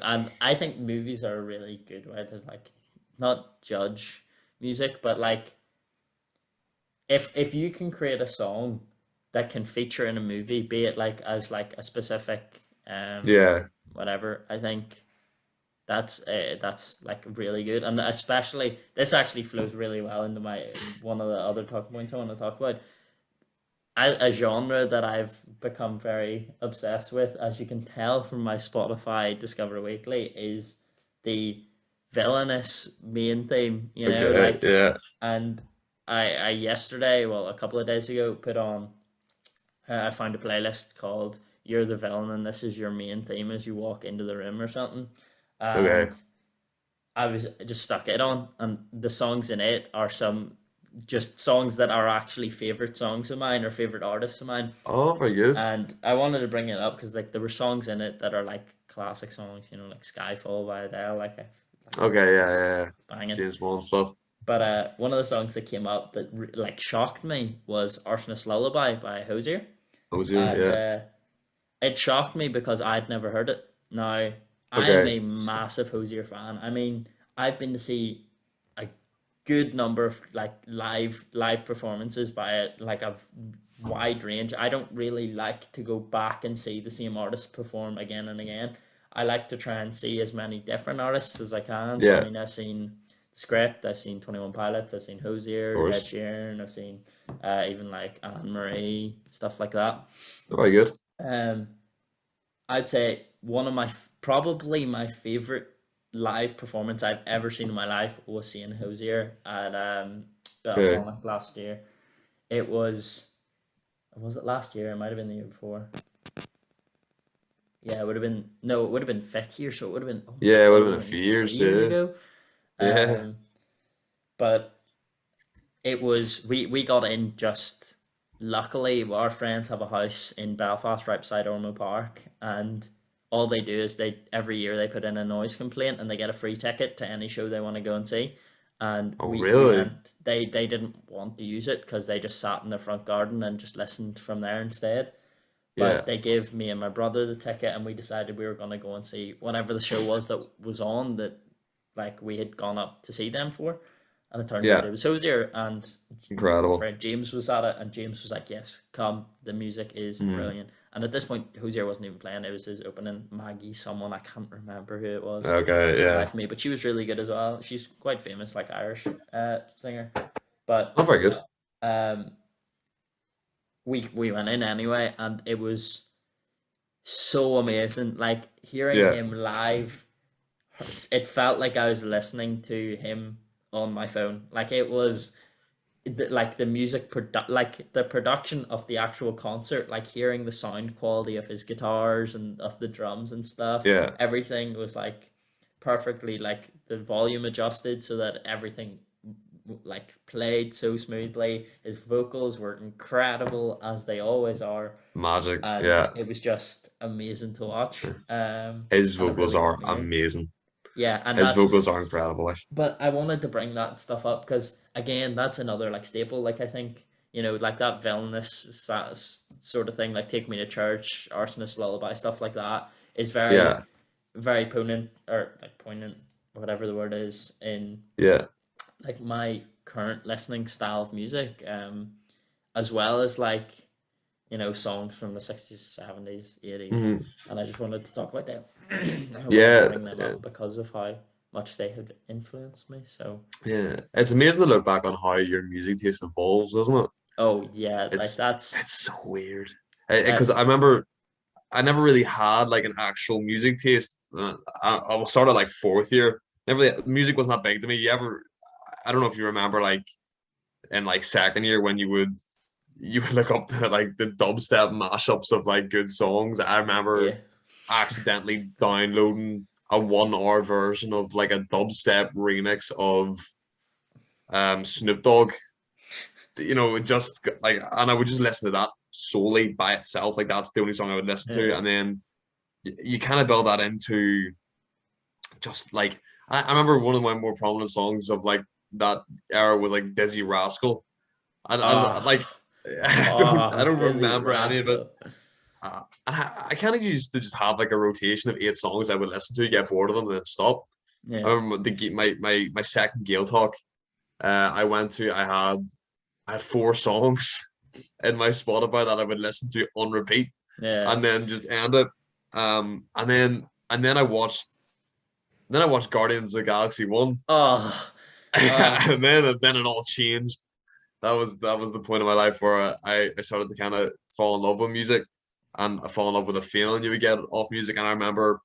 I think movies are a really good way to like not judge music, but like if you can create a song that can feature in a movie, be it like as like a specific yeah whatever, I think that's like really good, and especially this actually flows really well into my one of the other talk points I want to talk about. A genre that I've become very obsessed with, as you can tell from my Spotify Discover Weekly, is the villainous main theme. okay Like, yeah and I yesterday, well, a couple of days ago, put on. I found a playlist called "You're the Villain and This Is Your Main Theme" as you walk into the room or something, okay and I was just stuck it on, and the songs in it are some just songs that are actually favorite songs of mine or favorite artists of mine. oh very good And I wanted to bring it up because like there were songs in it that are like classic songs, like Skyfall by Adele, okay just yeah banging. James Bond stuff. But one of the songs that came up that like shocked me was Arsonist Lullaby by Hozier, Hozier, and yeah. it shocked me because I'd never heard it. Now I'm Okay. a massive Hozier fan. I mean, I've been to see a good number of like live performances by like a wide range. I don't really like to go back and see the same artist perform again and again. I like to try and see as many different artists as I can. So I Yeah, mean, I've seen Script, I've seen 21 Pilots, I've seen of Hozier, Ed course. Sheeran, I've seen even like Anne Marie, stuff like that. Very good. Um, I'd say one of probably my favorite live performance I've ever seen in my life was seeing Hozier at Okay. Sonic last year. It was it last year? It might have been the year before. Yeah, it would have been no, it would have been fifth year, so it would have been, oh my Yeah, it would god, have it been would a have been few 3 years. years Yeah. ago. Yeah. Um, but it was we got in just luckily. Our friends have a house in Belfast right beside Ormo Park, and all they do is they every year they put in a noise complaint and they get a free ticket to any show they want to go and see. And Oh, we really? went. They didn't want to use it because they just sat in their front garden and just listened from there instead. But Yeah. they gave me and my brother the ticket, and we decided we were going to go and see whenever the show was that was on that, like we had gone up to see them for, and it turned out Yeah. it was Hozier, and my Incredible. friend James was at it, and James was like, "Yes, come, the music is Mm. brilliant." And at this point, Hozier wasn't even playing; it was his opening. Maggie, someone I can't remember who it was, Okay. for the Yeah. life of me, but she was really good as well. She's quite famous, like Irish singer, but Not very good. um we went in anyway, and it was so amazing. Like hearing Yeah. him live, it felt like I was listening to him on my phone. Like it was like the like the production of the actual concert, like hearing the sound quality of his guitars and of the drums and stuff. Yeah. Everything was like perfectly, like the volume adjusted so that everything like played so smoothly. His vocals were incredible as they always are, Magic. and Yeah. it was just amazing to watch. His And it vocals really are got me in. amazing. Yeah, and His that's vocals are incredible. Like. but I wanted to bring that stuff up because again, that's another like staple. Like I think like that villainous sort of thing, like Take Me to Church, Arsonist Lullaby, stuff like that, is very Yeah. very poignant, or like poignant, whatever the word is, in Yeah. like my current listening style of music, as well as like songs from the 60's, 70's, 80's, Mhm. and I just wanted to talk about them. I wanted to Yeah. bring them up because of how much they had influenced me. So Yeah. It's amazing to look back on how your music taste evolves, isn't it? oh yeah, like It's that's it's so weird. Because that. I remember I never really had like an actual music taste. I was sort of like fourth year. Never really, music was not big to me. I don't know if you remember like in like second year when you would look up the dubstep mashups of like good songs. I remember Yeah, accidentally downloading a 1 hour version of like a dubstep remix of Snoop Dogg. Just like, and I would just listen to that solely by itself. Like that's the only song I would listen yeah, to, and then you kind of build that into just like I remember one of my more prominent songs of like that era was like Dizzy Rascal. I like oh, I don't Dizzy remember any of it. Rascal. I kind of used to just have like a rotation of 8 songs I would listen to, get bored of them, and then stop. I Yeah, remember my second Gale Talk. I had 4 songs in my Spotify that I would listen to on repeat, yeah. and then just end it. And then I watched Guardians of the Galaxy 1. Oh, oh, and then it all changed. That was the point of my life where I started to kind of fall in love with music, and I fall in love with the feeling you would get off music. And I remember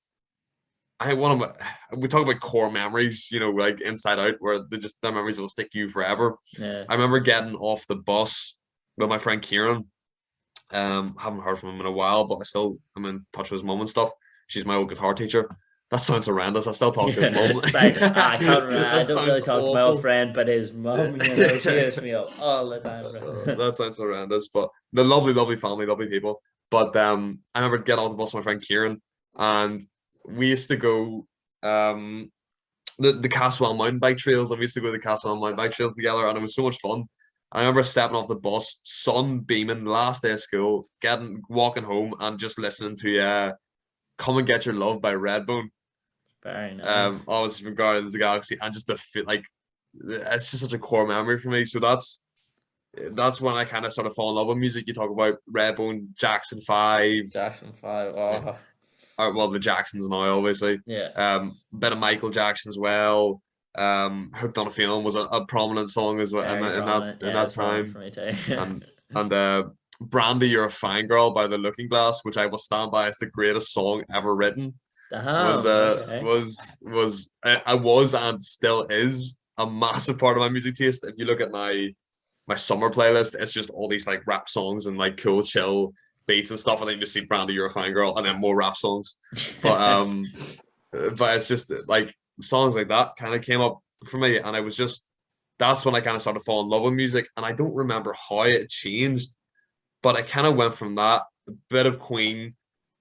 we talk about core memories, like Inside Out, where the memories will stick you forever. yeah. I remember getting off the bus with my friend Kieran. Haven't heard from him in a while, but I'm in touch with his mum and stuff. She's my old guitar teacher. That sounds horrendous. I still talk to his Yeah, mum. it's like I can't remember. That I don't really sounds talk to my old awful. friend, but his mum, she hits me up all the time, bro. That sounds horrendous, but the lovely, lovely family, lovely people. But I remember getting on the bus with my friend Kieran, and we used to go the Castle mountain bike trails, and we used to go to the Castle mountain bike trails together, and it was so much fun. I remember stepping off the bus, sun beaming, last day of school, walking home, and just listening to "Come and Get Your Love" by Redbone. Very nice. Obviously from Guardians of the Galaxy, and just the fit like it's just such a core memory for me. So that's when I kind of sort of fall in love with music. You talk about Redbone, Jackson 5. Jackson 5. Oh. Well, the Jacksons now, obviously. Yeah. A bit of Michael Jackson as well. Hooked on a Feeling was a prominent song as well in that time. For me too. and Brandy, You're a Fine Girl by The Looking Glass, which I will stand by as the greatest song ever written. Okay. I was and still is a massive part of my music taste. If you look at my summer playlist, it's just all these like rap songs and like cool chill beats and stuff, and then you just see Brandy, You're a Fine Girl, and then more rap songs. But it's just like songs like that kind of came up for me, and that's when I kind of started falling in love with music. And I don't remember how it changed, but I kind of went from that, a bit of Queen,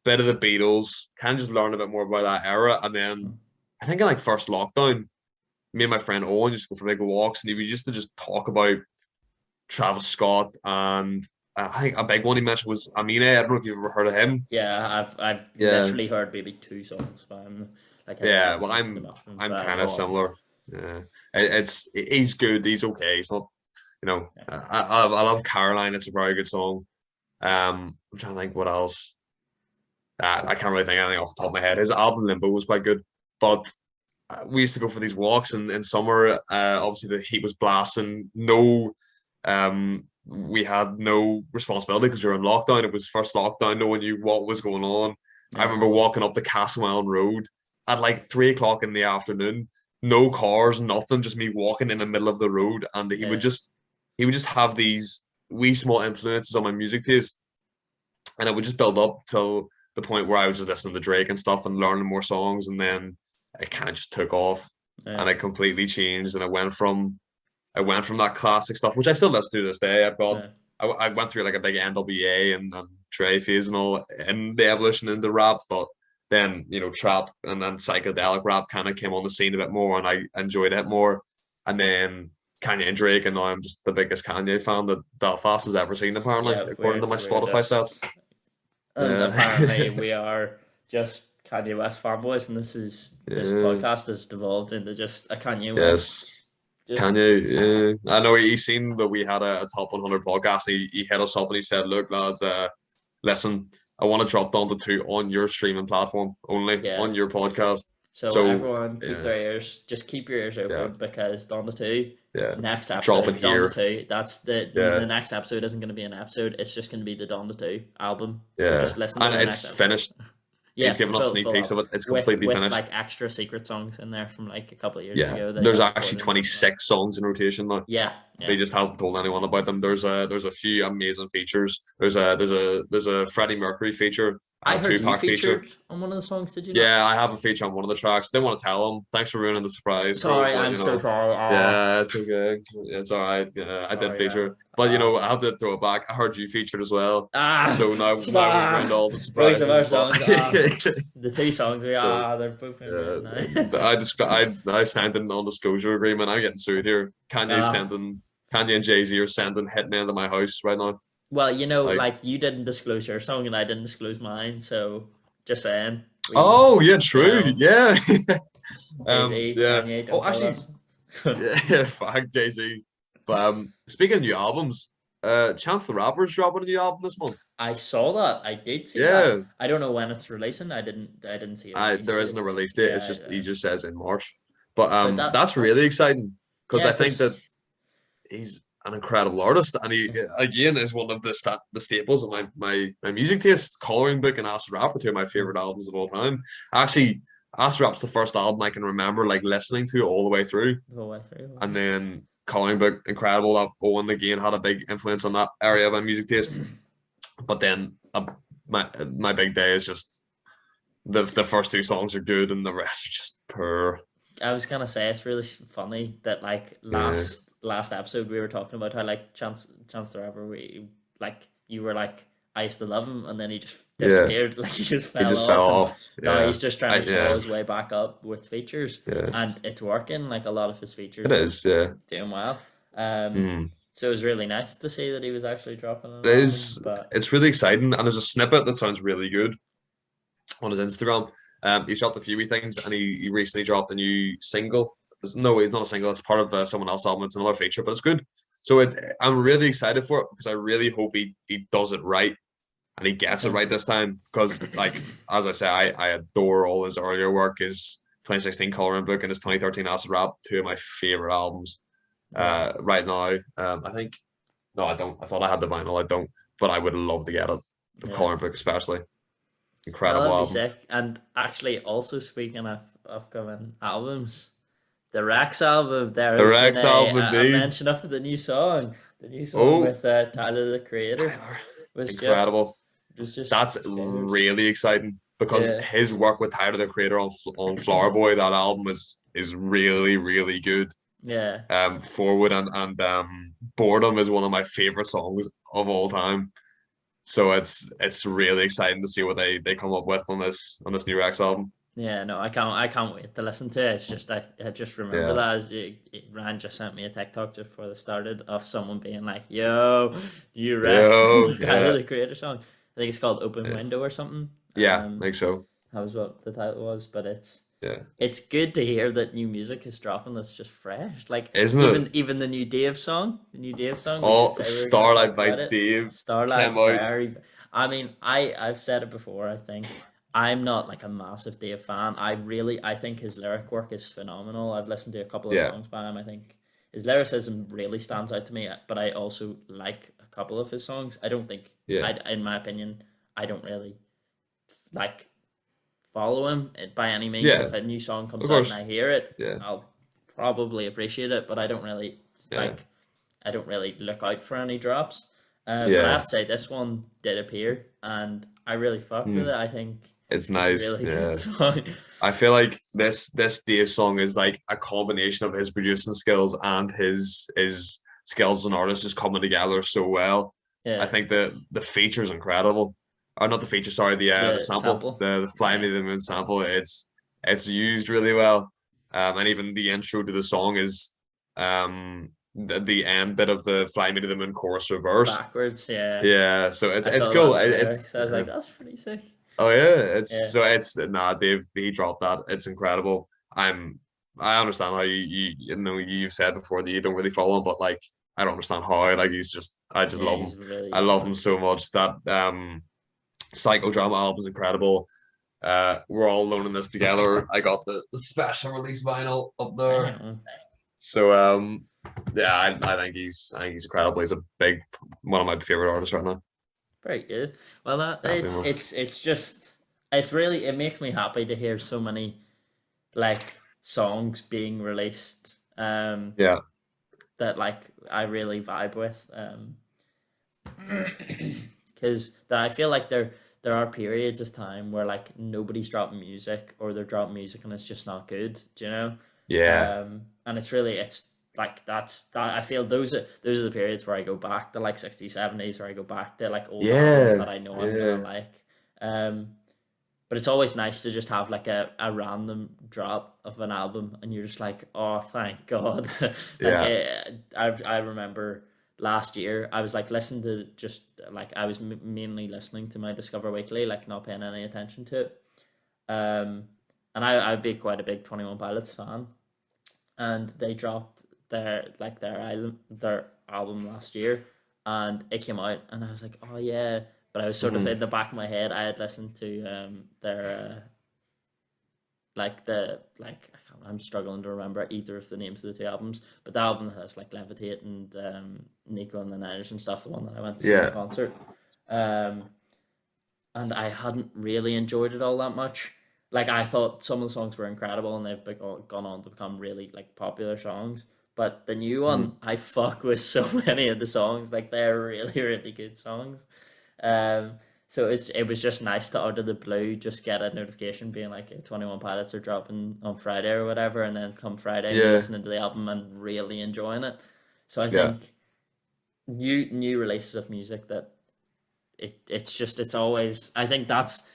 bit of the Beatles, kind of just learned a bit more about that era. And then I think in like first lockdown, me and my friend Owen just go for big walks, and we used to just talk about Travis Scott, and I think a big one he mentioned was Amine. I don't know if you've ever heard of him. Yeah, I've literally heard maybe 2 songs by him. Like, well, I'm kind of similar. Yeah, he's good. He's okay. He's not, I love Caroline. It's a very good song. I'm trying to think what else. I can't really think anything off the top of my head. His album Limbo was quite good, but we used to go for these walks in summer. Obviously the heat was blasting. We had no responsibility because we were in lockdown. It was first lockdown. No one knew what was going on. Yeah. I remember walking up the Castlewellan Road at like 3 o'clock in the afternoon. No cars, nothing, just me walking in the middle of the road. And he would just have these wee small influences on my music taste. And it would just build up till the point where I was just listening to Drake and stuff and learning more songs. And then it kind of just took off and it completely changed. And I went from that classic stuff, which I still listen to this day. I went through like a big NWA and Dre phase and all in the evolution into rap, but then trap and then psychedelic rap kind of came on the scene a bit more, and I enjoyed it more. And then Kanye and Drake, and now I'm just the biggest Kanye fan that Belfast has ever seen, apparently, according to my Spotify stats. And apparently we are just Kanye West fanboys, and this podcast has devolved into just a Kanye West. Kanye, I know he's seen that we had a top 100 podcast. He hit us up and he said, "Look, lads, listen, I want to drop down to 2 on your streaming platform only, on your podcast." So everyone, keep your ears open because down to 2. Next episode, drop it here. Down to 2. That's the next episode isn't going to be an episode. It's just going to be the Down to 2 album. Yeah, so just listen to and it's finished. He's given us sneak peeks of it. It's completely finished. With like extra secret songs in there from like a couple of years ago. There's actually 26 songs in rotation now. Yeah. He just hasn't told anyone about them. There's a few amazing features. There's a Freddie Mercury feature. I heard you featured on one of the songs. Did you? Yeah, I have a feature on one of the tracks. Didn't want to tell him. Thanks for ruining the surprise. Sorry, I'm so sorry. Yeah, it's okay. It's all right. Yeah, I did feature, but I have to throw it back. I heard you featured as well. So now we've ruined all the surprises. The 2 songs. They're both in I signed a non-disclosure agreement. I'm getting sued here. Kanye and Jay-Z are sending hitmen to my house right now. Well, like you didn't disclose your song and I didn't disclose mine, so just saying. True. Yeah. Jay-Z, Kanye, actually, fuck Jay-Z. But speaking of new albums, Chance the Rapper's dropping a new album this month. I saw that. I did see that. I don't know when it's releasing. I didn't see it. There isn't a release date. It's just he just says in March. But that's really exciting because I think that he's an incredible artist, and he again is one of the staples of my music taste. Coloring Book and Acid Rap are 2 of my favorite albums of all time. Actually, Acid Rap's the first album I can remember like listening to all the way through. And then Coloring Book, incredible. That Owen again had a big influence on that area of my music taste. But then my big day is just the first 2 songs are good and the rest are just poor. I was gonna say it's really funny that like last episode we were talking about how like Chance the Rapper, you were like I used to love him and then he just disappeared, like he just fell off. Now he's just trying to claw his way back up with features, and it's working. Like a lot of his features, doing well. So it was really nice to see that he was actually dropping. It's really exciting, and there's a snippet that sounds really good on his Instagram. He's dropped a few wee things, and he recently dropped a new single No, it's not a single. It's part of someone else's album. It's another feature, but it's good. So I'm really excited for it because I really hope he does it right and he gets it right this time. Because like as I say, I adore all his earlier work. His 2016 Coloring Book and his 2013 Acid Rap, two of my favorite albums. Right now, I think no, I don't. I thought I had the vinyl. I don't, but I would love to get it. The Coloring Book, especially, Well, incredible that'd be album. sick. And actually, also speaking of upcoming albums, the Rex album, there The has been Rex album, a indeed. mention of the new song. The new song Oh, with Tyler the Creator Tyler, was incredible. just That's shivers. really exciting because Yeah, his work with Tyler the Creator on Flower Boy, that album is really really good. yeah, Forward and Boredom is one of my favorite songs of all time. So it's really exciting to see what they come up with on this new Rex album. yeah. No, I can't wait to listen to it. It's just I just remember Yeah. that as Ryan just sent me a TikTok just before the started of someone being like, "Yo, new Rex Yo, Tyler yeah, the Creator song." I think it's called Open yeah, Window or something. yeah, I think so. That was what the title was, but Yeah, it's good to hear that new music is dropping that's just fresh. Like isn't it? even the new Dave song, we did Oh, say we were gonna Starlight talk by about it. Dave came Starlight, out. very. I mean, I've said it before. I think I'm not like a massive Dave fan. I think his lyric work is phenomenal. I've listened to a couple of Yeah, songs by him. I think his lyricism really stands out to me. But I also like a couple of his songs. I don't think yeah, in my opinion, I don't really like follow him by any means. yeah, If a new song of comes out and course. I hear it, Yeah, I'll probably appreciate it, but I don't really yeah, like. I don't really look out for any drops. But I yeah. have to say this one did appear, and I really fucked with Mm, it. I think it's it's a nice. really good Yeah. song. I feel like this Dave song is like a combination of his producing skills and his skills as an artist just coming together so well. I Yeah, think the feature is incredible. Or not the feature, sorry, the the sample, sample. the Fly Yeah, Me to the Moon sample. It's used really well. And even the intro to the song is the end bit of the Fly Me to the Moon chorus reversed. backwards. Yeah, Yeah, so I it's saw that cool. in the It's lyrics. I was like, that's pretty sick. Oh yeah, Yeah, it's nah, Dave. He dropped that. It's incredible. I understand how you know you've said before that you don't really follow him, but like I don't understand how. Like I just yeah, love he's him. a really I good love him artist. so much. That Psychodrama album is incredible. We're all alone in this together. I got the special release vinyl up there. Damn. So yeah, I think he's incredible. He's a big one of my favorite artists right now. Very good. Well, Definitely. it's just it's really it makes me happy to hear so many like songs being released Yeah. that like I really vibe with because I feel like there are periods of time where like nobody's dropping music or they're dropping music and it's just not good. Do you know? Yeah. And it's like that I feel those are the periods where I go back to like 60s, 70s, where I go back to like old albums Yeah. that I know I'm gonna Yeah. like. Um, but it's always nice to just have like a random drop of an album and you're just like, oh, thank God. Like Yeah. I remember last year I was like listening to just like I was mainly listening to my Discover Weekly, like not paying any attention to it. And I'd be quite a big 21 Pilots fan, and they dropped their album last year, and it came out, and I was like, oh yeah. But I was sort of Mhm. in the back of my head. I had listened to their like the like I'm struggling to remember either of the names of the two albums, but the album that has like Levitate and Nico and the Niners and stuff, the one that I went to see in Yeah. concert. Um, and I hadn't really enjoyed it all that much. Like I thought some of the songs were incredible and they've gone on to become really like popular songs. But the new Mhm. one, I fuck with so many of the songs. Like they're really really good songs. Um, so it was just nice to out of the blue just get a notification being like 21 Pilots are dropping on Friday or whatever, and then come Friday me Yeah. listening to the album and really enjoying it. So I Yeah. think new releases of music that it's always I think that's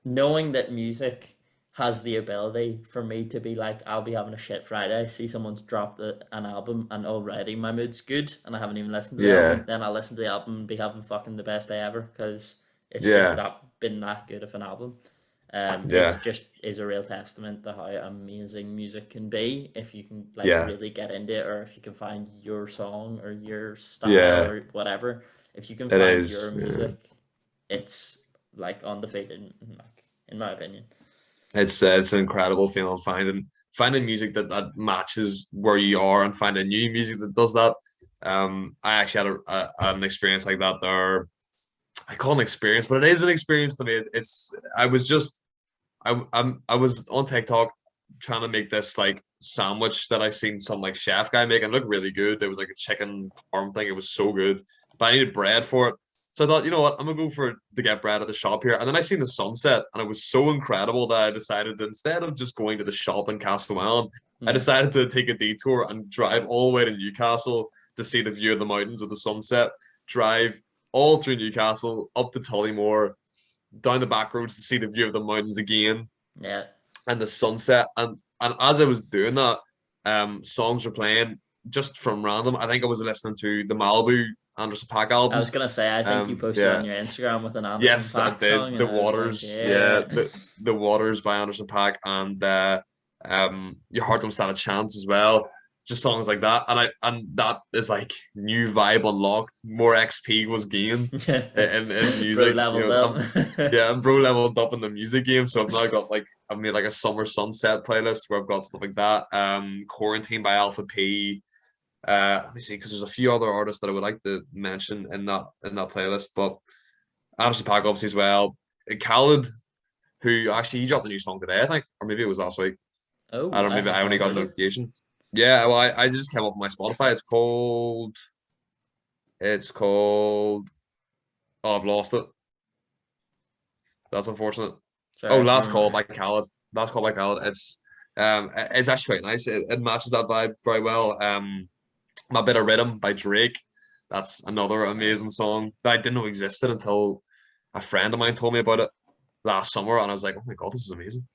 knowing that music has the ability for me to be like I'll be having a shit Friday, see someone's dropped an album and already my mood's good and I haven't even listened to the album, Yeah. then I'll listen to the album and be having fucking the best day ever because it's just Yeah. that been that good of an album. It's just is a real testament to how amazing music can be if you can like really get into it, or if you can find your song or your style or whatever. If you can find your music, it's like undefeated, like, in my opinion. It's an incredible feeling finding music that matches where you are, and finding new music that does that. I actually had an experience like that there. I call it an experience, but it is an experience to me. I was on TikTok trying to make this like sandwich that I seen some like chef guy make, and looked really good. There was like a chicken parm thing. It was so good, but I needed bread for it. So I thought, you know what, I'm gonna go to get bread at the shop here. And then I seen the sunset, and it was so incredible that I decided that instead of just going to the shop in Castlemaine, I decided to take a detour and drive all the way to Newcastle to see the view of the mountains with the sunset. Drive all through Newcastle, up to Tullymore, down the back roads to see the view of the mountains again. Yeah. And the sunset. And as I was doing that, songs were playing just from random. I think I was listening to the Malibu Anderson .Paak album. I was gonna say, I think you posted on your Instagram with an Anderson .Paak song. The Waters, the Waters by Anderson .Paak, and Your Heart Don't Stand a Chance as well. Just songs like that, and that is like new vibe unlocked. More XP was gained in music. Bro leveled up. I'm bro leveled up in the music game. So I've now got I've made like a summer sunset playlist where I've got stuff like that. Quarantine by Alpha P. Let me see, because there's a few other artists that I would like to mention in that playlist, but Anderson .Paak obviously as well. Khaled, who actually he dropped a new song today, I think, or maybe it was last week. Oh, I don't know, maybe I only got a notification. Yeah, well, I just came up with my Spotify. It's called. Oh, I've lost it. That's unfortunate. Sorry, Last Call by Khaled. Last Call by Khaled. It's actually quite nice. It matches that vibe very well. My Bit of Rhythm by Drake. That's another amazing song that I didn't know existed until a friend of mine told me about it last summer, and I was like, oh my god, this is amazing.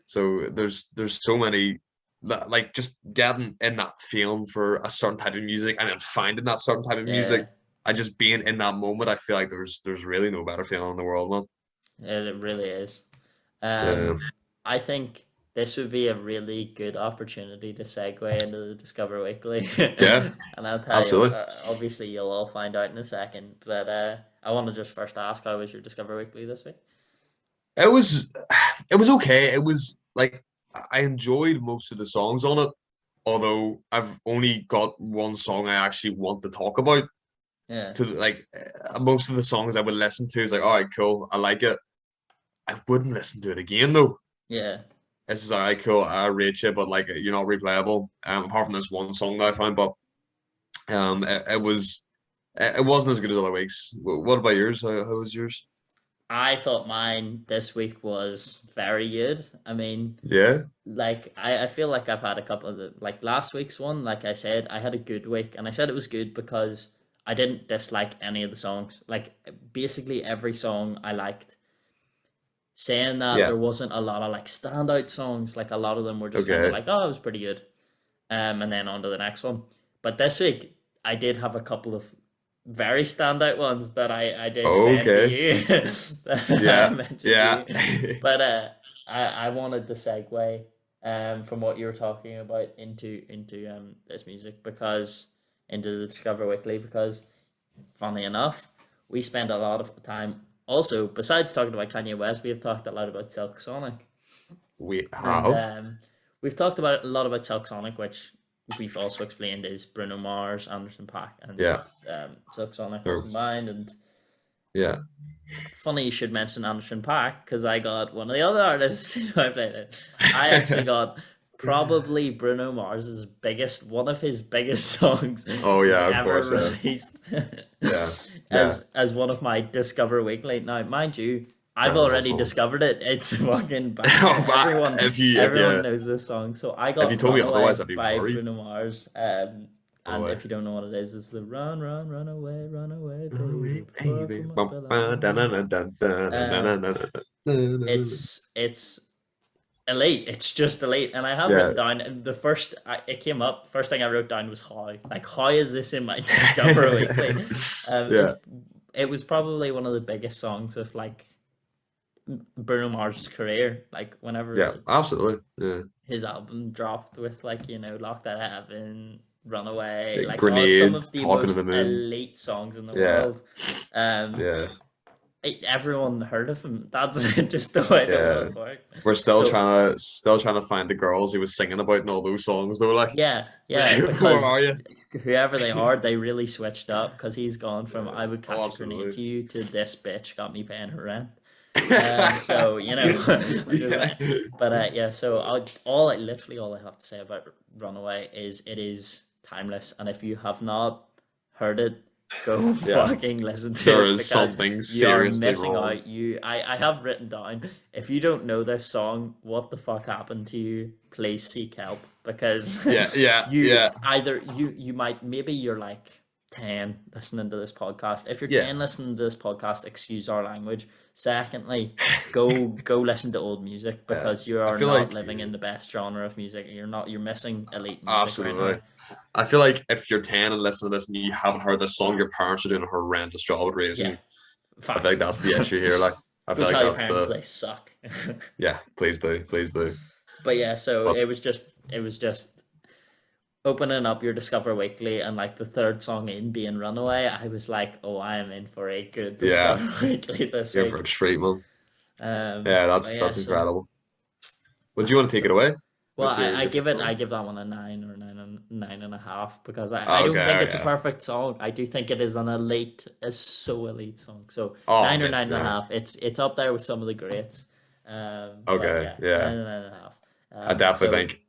So there's so many, like, just getting in that feeling for a certain type of music and then finding that certain type of music and just being in that moment. I feel like there's really no better feeling in the world, man. It really is. I think this would be a really good opportunity to segue into the Discover Weekly. Yeah. And I'll tell you, obviously you'll all find out in a second, but I want to just first ask, how was your Discover Weekly this week? It was okay. It was like, I enjoyed most of the songs on it, although I've only got one song I actually want to talk about. Yeah. To like, most of the songs I would listen to is like, all right, cool, I like it. I wouldn't listen to it again though. Yeah. This is all right, cool, I rate you, but like, you're not replayable. Apart from this one song that I found, but it wasn't as good as other weeks. What about yours? How was yours? I thought mine this week was very good. I mean, yeah, like I feel like I've had a couple of like last week's one, like I said, I had a good week, and I said it was good because I didn't dislike any of the songs. Like basically every song I liked. Saying that, there wasn't a lot of like standout songs. Like a lot of them were just kind of like, oh, it was pretty good. And then on to the next one. But this week I did have a couple of very standout ones that I did send to you. You. But I wanted to segue from what you were talking about into this music, because into the Discover Weekly, because funny enough, we spent a lot of time also, besides talking about Kanye West, we have talked a lot about Silk Sonic. We have. And, we've talked a lot about Silk Sonic, which we've also explained is Bruno Mars, Anderson .Paak, and Silk Sonic combined. And funny you should mention Anderson .Paak, because I got one of the other artists who I played it. I actually got probably Bruno Mars's one of his biggest songs. Oh yeah, of ever course. Released. As one of my Discover Weekly. Now, mind you, I've already discovered it. It's fucking bad. Everyone knows this song. So I got. If you told me otherwise, I'd be by worried. Bruno Mars. And if you don't know what it is, it's the run away, baby. It's elite. It's just elite. And I have written down, and it came up, first thing I wrote down was how is this in my Discover Weekly? It was probably one of the biggest songs of like Bruno Mars' career. Like whenever absolutely. Yeah. his album dropped with like Locked Out of Heaven, Runaway, like some Grenade, of the Talking to most the Moon. elite songs in the Yeah. world. Yeah. Everyone heard of him. That's just the way the Yeah. world worked. We're still trying to find the girls he was singing about in all those songs. They were like, yeah, where because are you? whoever they are, they really switched up because he's gone from I would catch a grenade absolutely. to you to this bitch got me paying her rent. So so literally all I have to say about Runaway is it is timeless, and if you have not heard it, go fucking listen to there it, is because something you are seriously missing wrong. out. I have written down, if you don't know this song, what the fuck happened to you, please seek help, because either you might, maybe you're like 10 listening to this podcast. If you're 10 listening to this podcast, excuse our language. Secondly, go listen to old music, because you are not living in the best genre of music. You're missing elite music. Absolutely. Right now. I feel like if you're 10 and listening to this and you haven't heard this song, your parents are doing a horrendous job at raising you. I feel like that's the issue here. Like, I feel like that's your parents they suck. Yeah, please do. But yeah, so it was just opening up your Discover Weekly, and like the third song in being Runaway, I was like, oh, I am in for a good Discover Weekly this week. You're for a treat, man. That's incredible. Would you want to take it away? Well, I give that one a 9 or 9.5, because I don't think it's a perfect song. I do think it is a so elite song. So 9 or 9.5. It's up there with some of the greats. 9.5. I definitely think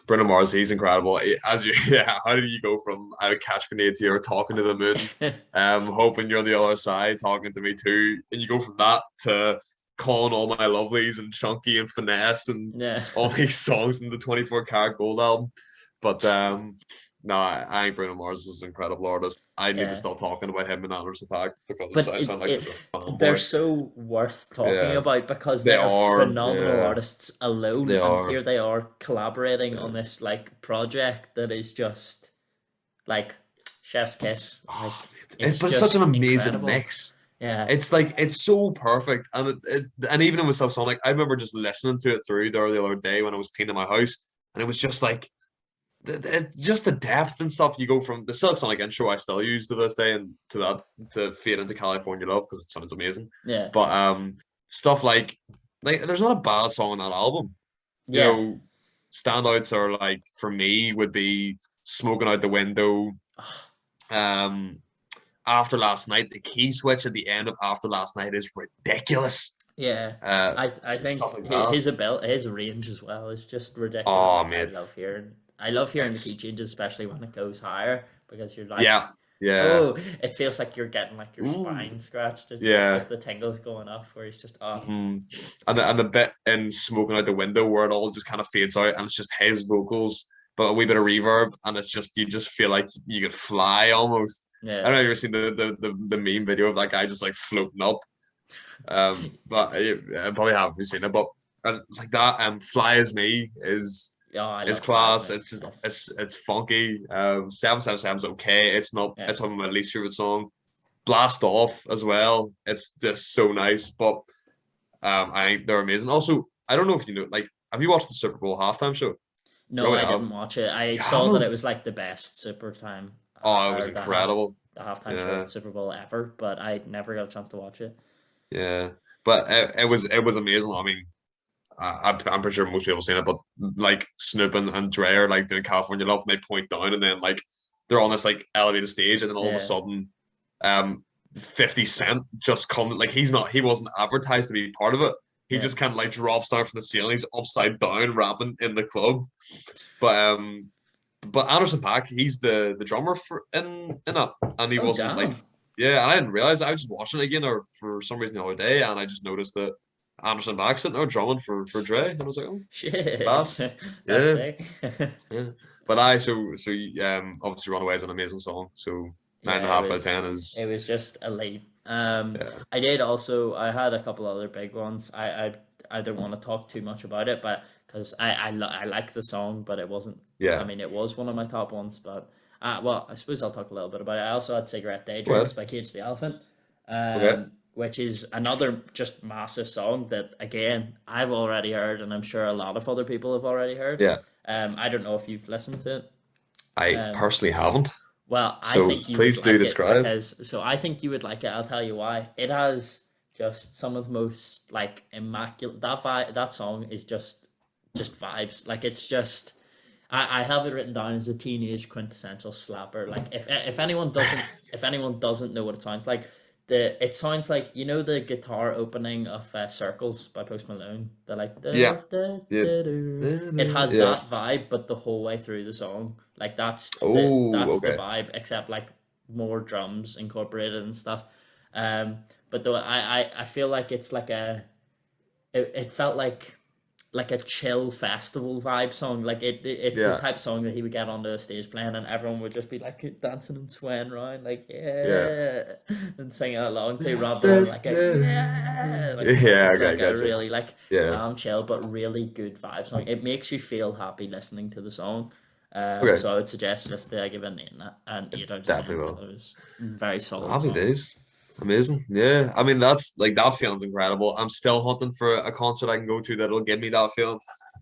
Bruno Mars, he's incredible. How did you go from I would catch grenade to you're talking to the moon, hoping you're on the other side, talking to me too, and you go from that to calling all my lovelies and Chunky and Finesse and all these songs in the 24 Karat Gold album. But no, I think Bruno Mars is an incredible artist. I need to stop talking about him and Anderson .Paak, because I sound like such a fanboy. They're so worth talking about, because they are phenomenal artists alone, and here they are collaborating on this like project that is just like chef's kiss. Like, it's such an amazing mix. Yeah, it's like, it's so perfect, and and even with stuff like, I remember just listening to it through there the other day when I was cleaning my house, and it was just like just the depth and stuff. You go from the Silk Sonic intro I still use to this day, and to Fade into California Love, because it sounds amazing. Yeah, but stuff like there's not a bad song on that album. You know, standouts are, like, for me, would be Smoking Out the Window, After Last Night. The key switch at the end of After Last Night is ridiculous. Yeah, I think his range as well is just ridiculous. Oh, mate. I love hearing the key changes, especially when it goes higher, because you're like, oh, it feels like you're getting like your spine scratched. It's just the tingles going up, where it's just and the bit in Smoking Out the Window where it all just kind of fades out, and it's just his vocals but a wee bit of reverb, and it's just, you just feel like you could fly almost. I don't know if you've seen the meme video of that guy just like floating up. But I probably haven't seen it, but like that, Fly As Me is class. It's just it's funky. 777's okay. It's not it's one of my least favorite song. Blast Off as well. It's just so nice. But I think they're amazing. Also, I don't know if you know, like, have you watched the Super Bowl halftime show? No, I didn't watch it. I saw that it was like the best Super Time. Oh, it was incredible. The halftime show of the Super Bowl ever, but I never got a chance to watch it. Yeah, but it was amazing. I mean, I'm pretty sure most people have seen it, but like Snoop and Dre are like doing California Love, and they point down, and then like they're on this like elevated stage, and then all of a sudden, 50 Cent just comes. Like, he wasn't advertised to be part of it. He just kind of like drops down from the ceiling. He's upside down rapping in the club. But Anderson .Paak, he's the drummer in it, and he wasn't like. Yeah, and I didn't realize. I was just watching it again, or for some reason the other day, and I just noticed that Anderson .Paak sitting there drumming for Dre, and I was like, oh, shit, that's sick. Yeah, but obviously Runaway is an amazing song. So 9.5 out of 10 is. It was just elite. I did also. I had a couple other big ones. I don't want to talk too much about it, but because I like the song, but it wasn't. Yeah. I mean, it was one of my top ones, but. Well, I suppose I'll talk a little bit about it. I also had Cigarette Daydreams by Cage the Elephant. which is another just massive song that, again, I've already heard, and I'm sure a lot of other people have already heard. Yeah. I don't know if you've listened to it. I Um, personally haven't. well, I So think you would please do like it describe. because I think you would like it. I'll tell you why. It has just some of the most like immaculate that song is just vibes. Like it's just I have it written down as a teenage quintessential slapper. Like if anyone doesn't know what it sounds like, it sounds like, you know, the guitar opening of Circles by Post Malone. They're like Yeah. Yeah. it has Yeah. that vibe, but the whole way through the song, like Oh, that's the okay. vibe, except like more drums incorporated and stuff. But though I feel like it's like it felt like a chill festival vibe song. Like it's the Yeah. type of song that he would get onto a stage playing, and everyone would just be like dancing and swaying around, like Yeah. yeah, and singing along to, rather than Yeah. like a yeah, like Yeah. it's Okay. like a Gotcha. really like Yeah. calm, chill, but really good vibe song. It makes you feel happy listening to the song. Okay. So I would suggest just to give it an 8 out of 10 Definitely will. because it was a very solid Happy song. days. Amazing. Yeah. I mean, that's like that feeling's incredible. I'm still hunting for a concert I can go to that'll give me that feeling.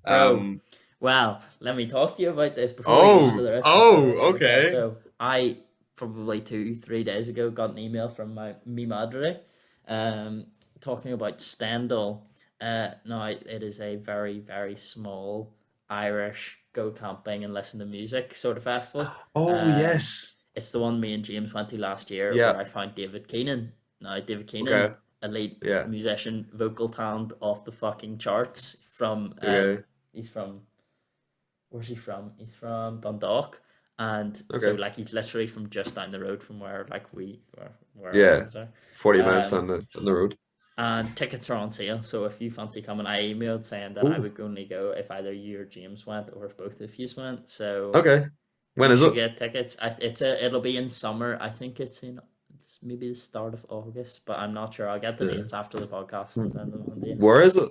Bro, Um. well, let me talk to you about this before we go on to Oh. the rest, before Oh. I forget that. Okay. So I probably 2-3 days ago got an email from mi madre, um, talking about Stendhal. Now it is a very, very small Irish go camping and listen to music sort of festival. Oh Um, yes. it's the one me and James went to last year, where Yeah. I found David Keenan. Now David Keenan, Okay. elite Yeah. musician, vocal talent off the fucking charts. Okay. He's from, where's he from? He's from Dundalk, and so Okay. like he's literally from just down the road from where like where our Yeah. homes are. 40 minutes Um, on the road. and tickets are on sale. So if you fancy coming, I emailed saying that I Oh. would only go if either you or James went, or if both of you went. So Okay. When you is should it? get tickets. It'll be in summer. I think it's maybe the start of August, but I'm not sure. I'll get the Yeah. dates after the podcast and send them on to you. Where is it?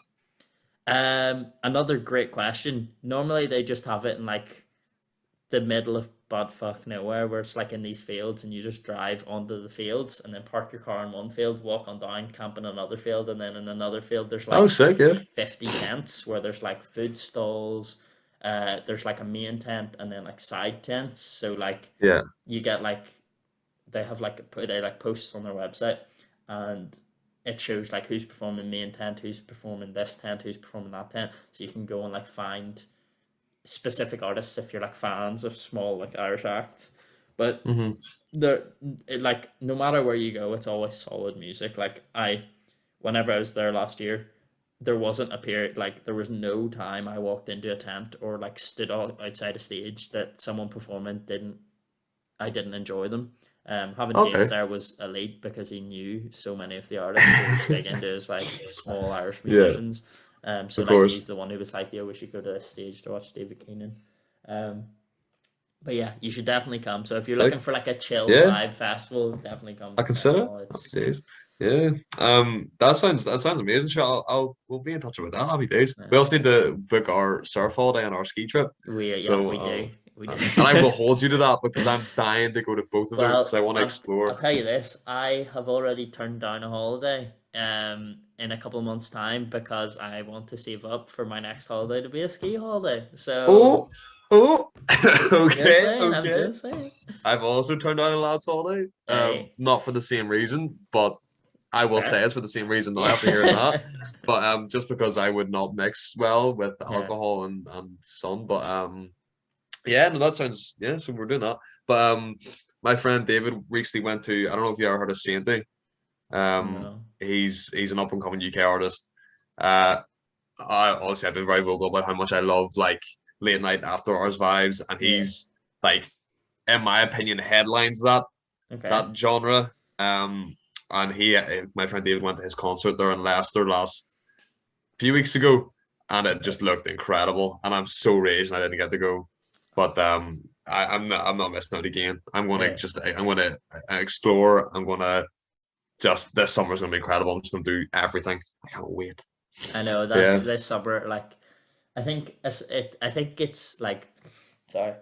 Another great question. Normally they just have it in like the middle of buttfuck nowhere, where it's like in these fields, and you just drive onto the fields and then park your car in one field, walk on down, camp in another field, and then in another field there's Oh, like sick. Yeah. 50 tents where there's like food stalls. There's like a main tent and then like side tents. So like Yeah. you get like, they have like they like posts on their website, and it shows like who's performing main tent, who's performing this tent, who's performing that tent. So you can go and like find specific artists if you're like fans of small like Irish acts. But Mm-hmm. there, like no matter where you go, it's always solid music. Like whenever I was there last year, there wasn't a period, like there was no time I walked into a tent or like stood outside a stage that someone performing I didn't enjoy them. Having James Okay. there was elite because he knew so many of the artists who was big into his like small Irish Yeah. musicians. So Of like he's course. the one who was like, "Yo, we should go to the stage to watch David Keenan." Um, but yeah, you should definitely come. So if you're looking Like, for like a chill yeah, vibe festival, definitely come I to consider it. Stendhal. Happy It's days. Yeah. That sounds amazing. Sure, we'll be in touch about that. Happy days. We uh, also need to book our surf holiday and our ski trip. So we do, we do. and I will hold you to that because I'm dying to go to both of those because I Well, want to I'll explore. tell you this. I have already turned down a holiday in a couple of months' time because I want to save up for my next holiday to be a ski holiday. So Oh, oh. just Okay, saying, I'm okay. just saying. I've also turned down a lad's holiday. Hey, Not for the same reason, but I will say fair. it's for the same reason now after hearing that. Yeah. But just because I would not mix well with Yeah. alcohol and sun. But yeah, no, that sounds, yeah. So we're doing that. But my friend David recently went to, I don't know if you ever heard of Sainty. No. He's an up and coming UK artist. Uh, I obviously I've been very vocal about how much I love like late night after hours vibes, and Yeah. he's like, in my opinion, headlines Okay. that genre. And my friend David went to his concert there in Leicester last few weeks ago, and it Okay. just looked incredible. And I'm so raged I didn't get to go, but I'm not missing out again. Yeah. I'm gonna explore. I'm gonna just this summer's gonna be incredible. I'm just gonna do everything. I can't wait. I know that's Yeah, this summer. Like, I think it's like, sorry,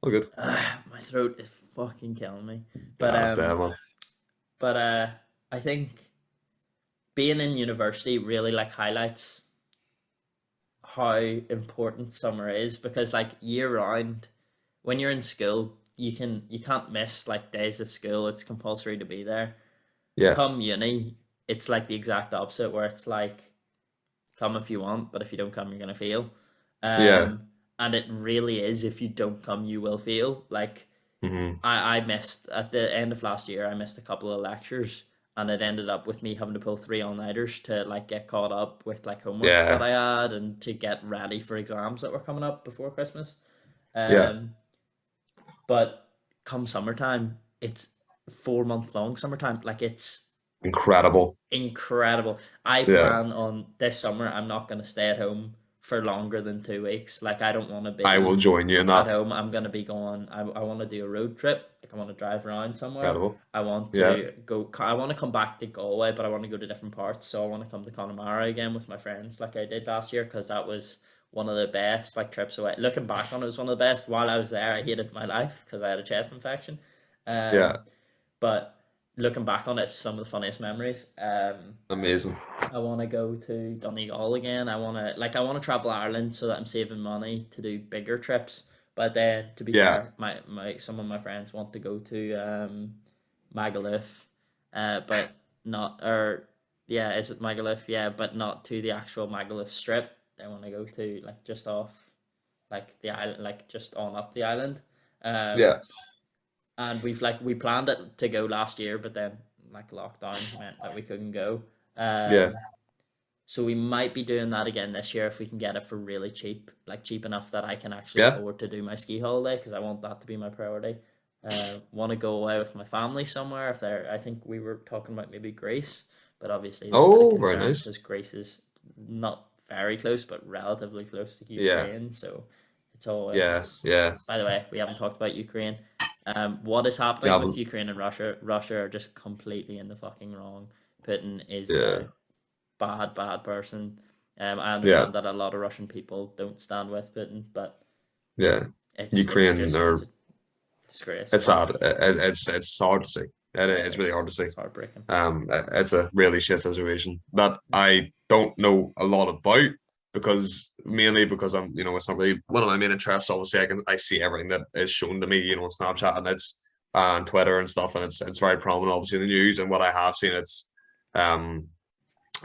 all good. my throat is fucking killing me. But That's there, man. but I think being in university really like highlights how important summer is, because like year round, when you're in school, you can't miss like days of school. It's compulsory to be there. Yeah, Come uni, it's like the exact opposite, where it's like come if you want, but if you don't come, you're gonna fail. yeah, And it really is, if you don't come, you will fail. Like hmm I missed at the end of last year. I missed a couple of lectures, and it ended up with me having to pull three all-nighters to like get caught up with like homeworks that yeah, I had and to get ready for exams that were coming up before Christmas. yeah. Um, but come summertime, it's 4 month long summertime. Like it's Incredible. incredible. I Yeah, plan on this summer. I'm not going to stay at home for longer than 2 weeks. Like I don't want to I will be join you in at that. home. I'm going to be going. I want to do a road trip. Like I want to drive around somewhere. Incredible. I want Yeah. to go. I want to come back to Galway, but I want to go to different parts. So I want to come to Connemara again with my friends, like I did last year, because that was one of the best like trips away. Looking back on it, it was one of the best. While I was there, I hated my life because I had a chest infection. Yeah. But looking back on it, it's some of the funniest memories. Amazing. I want to go to Donegal again. I want to travel Ireland so that I'm saving money to do bigger trips. But then, to be Yeah. fair, my some of my friends want to go to Magaluf, but not or yeah, is it Magaluf? Yeah, but not to the actual Magaluf strip. They want to go to like just off, like the island, like just on up the island. Um, Yeah. and we planned it to go last year, but then like lockdown meant that we couldn't go. Yeah. Um, so we might be doing that again this year if we can get it for really cheap, like cheap enough that I can actually Yeah. afford to do my ski holiday, because I want that to be my priority. Want to go away with my family somewhere. If they're, I think we were talking about maybe Greece, but obviously there's a bit of Oh, very concern nice. because Greece is not very close, but relatively close to Yeah. Ukraine. So it's Yeah. always. Yeah. By the way, we haven't talked about Ukraine. What is You happening with haven't. Ukraine and Russia? Russia are just completely in the fucking wrong. Putin is Yeah. a bad person. I Yeah. understand that a lot of Russian people don't stand with Putin, but Yeah. it's Ukraine just are. it's a disgrace. It's sad. It's hard to see. Yeah, It's really hard to see. it's heartbreaking. It's a really shit situation that I don't know a lot about, because mainly because I'm, it's not really one of my main interests. Obviously, I see everything that is shown to me, on Snapchat and Twitter and stuff, and it's very prominent, obviously, in the news. And what I have seen, um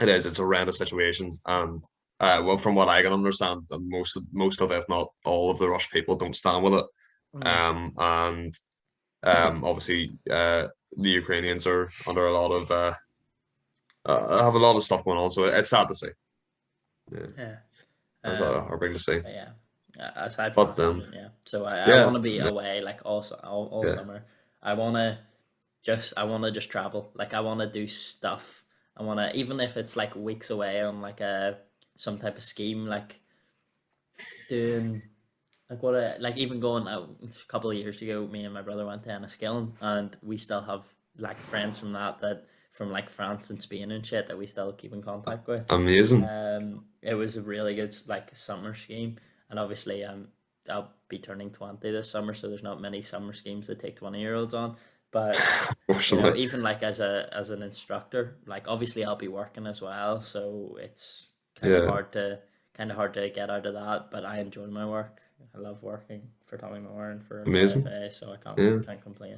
it's a horrendous situation. And well, from what I can understand, most of, if not all of, the Russian people don't stand with it. Mm. And obviously, the Ukrainians are under a lot of have a lot of stuff going on, so it's sad to see. Yeah, Yeah. that's Um. heartbreaking to see. But yeah. Aside from But that, yeah. So I yeah, want to be yeah, away like all yeah, summer. I want to just travel. Like I want to do stuff. I want to, even if it's like weeks away on like a some type of scheme, like doing like like even going out a couple of years ago, me and my brother went to Enniskillen, and we still have like friends from that from like France and Spain and shit that we still keep in contact with. amazing. It was a really good like summer scheme, and obviously I'll be turning 20 this summer, so there's not many summer schemes that take 20-year-olds on. But Fortunately, even like as an instructor, like obviously I'll be working as well, so it's yeah, kind of hard to get out of that. But I enjoy my work. I love working for Tommy Moore and for amazing. FA, so I Yeah, can't complain.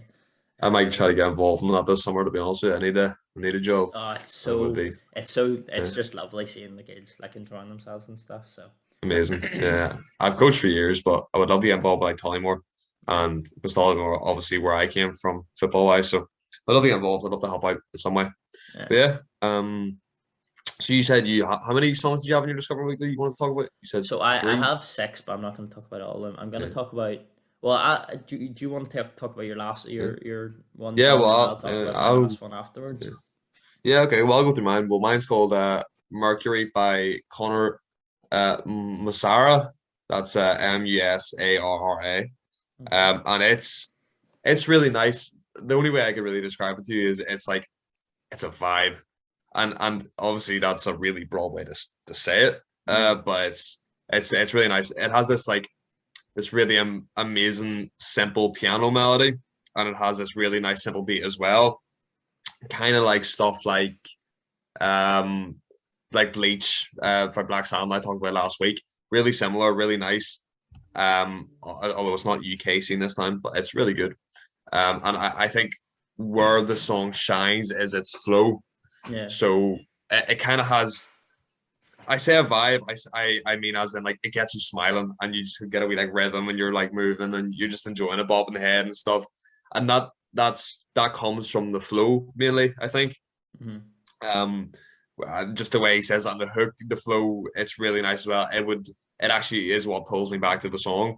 I might try Um, to get involved in that this summer. To be honest with you, I need a it's job. it's I would so be it's yeah, just lovely seeing the kids like enjoying themselves and stuff. So amazing. Yeah, I've coached for years, but I would love to get involved with like Tollymore, yeah, and because Tollymore obviously where I came from football wise, so I'd love to get involved. I'd love to help out in some way. yeah. But yeah, so you said how many songs did you have in your Discover Weekly you want to talk about? You said So I three. have six, but I'm not going to talk about all of them. I'm going to Yeah, talk about. Well, do you want to talk about your last yeah, your one yeah. song, and Well, I'll talk about my I'll last one yeah. afterwards. Yeah, okay. Well, I'll go through mine. Well, mine's called Mercury by Connor Musara. That's Musarra. Okay. And it's really nice. The only way I could really describe it to you is it's like it's a vibe, and obviously that's a really broad way to say it. Yeah. But it's really nice. It has this like this really amazing simple piano melody, and it has this really nice simple beat as well. kind of like stuff like Bleach for Black Sam I talked about last week. Really similar, really nice. Although it's not UK scene this time, but it's really good. And I think where the song shines is its flow. Yeah. So it kind of has. I say a vibe. I mean as in like it gets you smiling and you just get a wee like rhythm and you're like moving and you're just enjoying it, bobbing the head and stuff. And that comes from the flow mainly, I think. Mm-hmm. Just the way he says on the hook, the flow, it's really nice as well. It actually is what pulls me back to the song.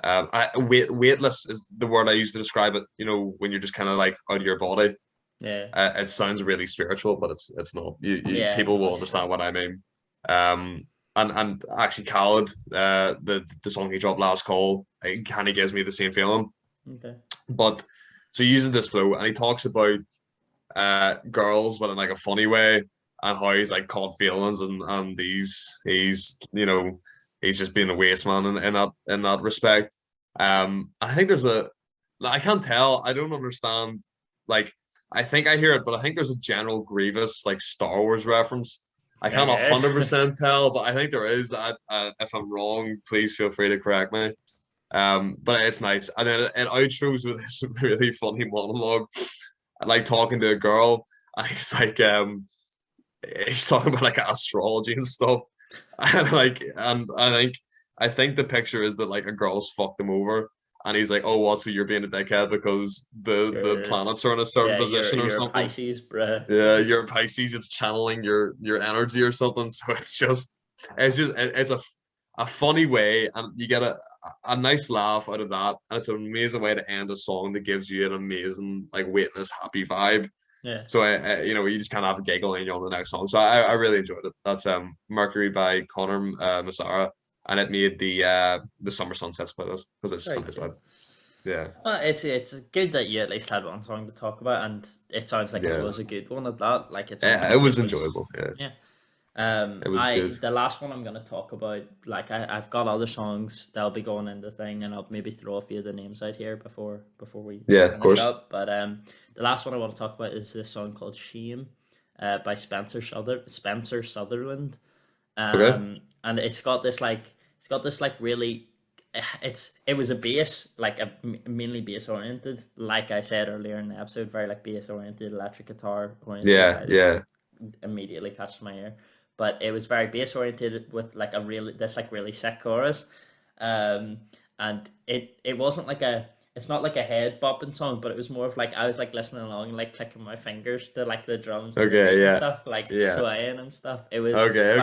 Weightless is the word I use to describe it. You know, when you're just kind of like out of your body. Yeah. It sounds really spiritual, but it's not. Yeah, People will that's understand what I mean. And actually, Khaled, the song he dropped last call, it kind of gives me the same feeling. okay. But so he uses this flow and he talks about girls, but in like a funny way, and how he's like caught feelings and he's he's just being a waste man in that respect. I think I can't tell. I don't understand. Like I think I hear it, but I think there's a General Grievous like Star Wars reference. I can't Okay. 100% tell, but I think there is. If I'm wrong, please feel free to correct me. But it's nice, and then it outros with this really funny monologue, like talking to a girl, and he's talking about like astrology and stuff, and and I think the picture is that like a girl's fucked him over, and he's like, oh, what? So you're being a dickhead because the planets are in a certain position or you're something. Pisces, bruh. Yeah, you're a Pisces. It's channeling your energy or something. So it's a funny way, and you get a nice laugh out of that, and it's an amazing way to end a song that gives you an amazing like weightless, happy vibe. Yeah. So you just kind of have a giggle and you're on the next song. So I really enjoyed it. That's Mercury by Connor Massara, and it made the Summer Sunsets playlist because it's just a nice vibe. Yeah. Well, it's good that you at least had one song to talk about, and it sounds like it was a good one at that. Like it was enjoyable. Yeah. Yeah. It was good. The last one I'm gonna talk about, like I've got other songs that'll be going in the thing, and I'll maybe throw a few of the names out here before we of course. up. But the last one I want to talk about is this song called "Shame," by Spencer Sutherland. Okay. And it's got this like really. It was a bass, like a mainly bass oriented, like I said earlier in the episode, very like bass oriented, electric guitar oriented. Yeah. Immediately catches my ear, but it was very bass oriented with like really sick chorus, and it wasn't like it's not like a head bopping song, but it was more of like I was like listening along and like clicking my fingers to like the drums and and stuff, like swaying and stuff. It was okay.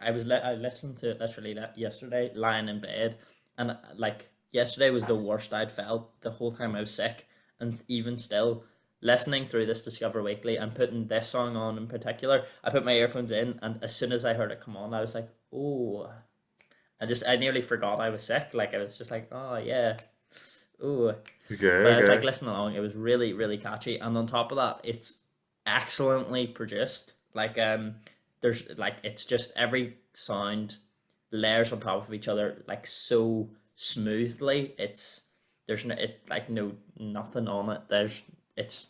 I listened to it literally yesterday lying in bed, and like yesterday was the worst I'd felt the whole time I was sick, and even still listening through this Discover Weekly and putting this song on in particular, I put my earphones in, and as soon as I heard it come on, I was like, oh, I nearly forgot I was sick. Like I was just like, oh yeah, oh. Okay. But I was like listening along. It was really, really catchy, and on top of that, it's excellently produced. Like there's like it's just every sound layers on top of each other like so smoothly. There's nothing on it. It's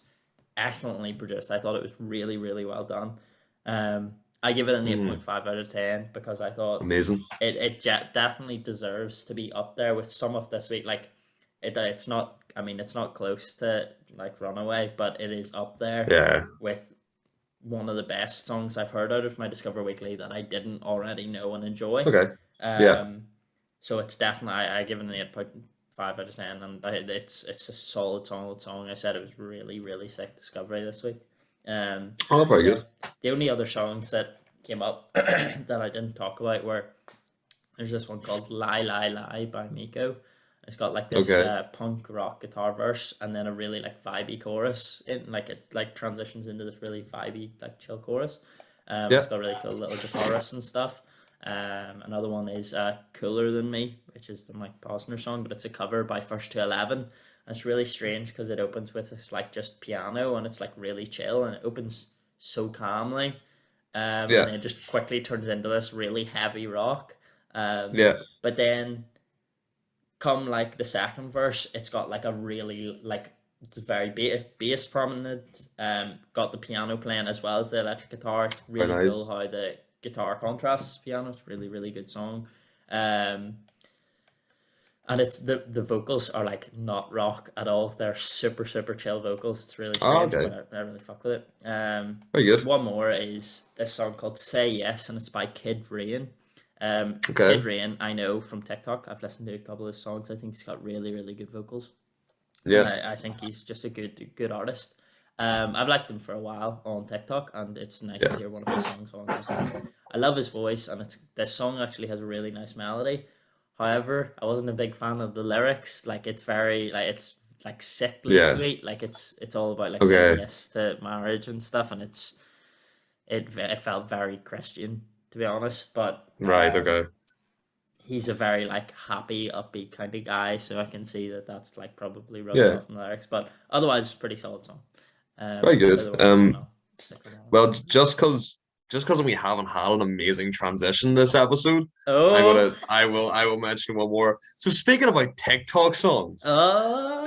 excellently produced. I thought it was really, really well done. I give it an 8.5 out of 10 because I thought amazing. It definitely deserves to be up there with some of this week. Like it's not. I mean, it's not close to like Runaway, but it is up there with one of the best songs I've heard out of my Discover Weekly that I didn't already know and enjoy. Okay. So it's definitely I give it an 8.5 out of 10, and it's a solid song. I said it was really, really sick discovery this week. Very good. The only other songs that came up that I didn't talk about were there's this one called Lila Lie by Mikko. It's got like this punk rock guitar verse and then a really like vibey chorus. It like transitions into this really vibey like chill chorus. It's got really cool little guitar riffs and stuff. Another one is Cooler Than Me, which is the Mike Posner song, but it's a cover by First to 11. And it's really strange because it opens with this like just piano and it's like really chill and it opens so calmly. And it just quickly turns into this really heavy rock. But then come like the second verse, it's got like a really like it's very bass prominent. Got the piano playing as well as the electric guitar. It's really cool how the guitar contrasts piano. It's really, really good song. And it's the vocals are like not rock at all. They're super, super chill vocals. It's really strange, but I really fuck with it. Very good. One more is this song called Say Yes, and it's by Kid Rain. Kid Rain, I know from TikTok. I've listened to a couple of his songs. I think he's got really, really good vocals. Yeah, I think he's just a good artist. I've liked him for a while on TikTok, and it's nice to hear one of his songs on TikTok. I love his voice, and this song actually has a really nice melody. However, I wasn't a big fan of the lyrics. Like it's very it's like sickly sweet. Like it's all about like saying yes to marriage and stuff, and it felt very Christian, to be honest. But he's a very like happy, upbeat kind of guy, so I can see that's like probably rubbed off in the lyrics. But otherwise, it's a pretty solid song. Very good. Well, just because we haven't had an amazing transition this episode, I will mention one more. So speaking about TikTok songs, so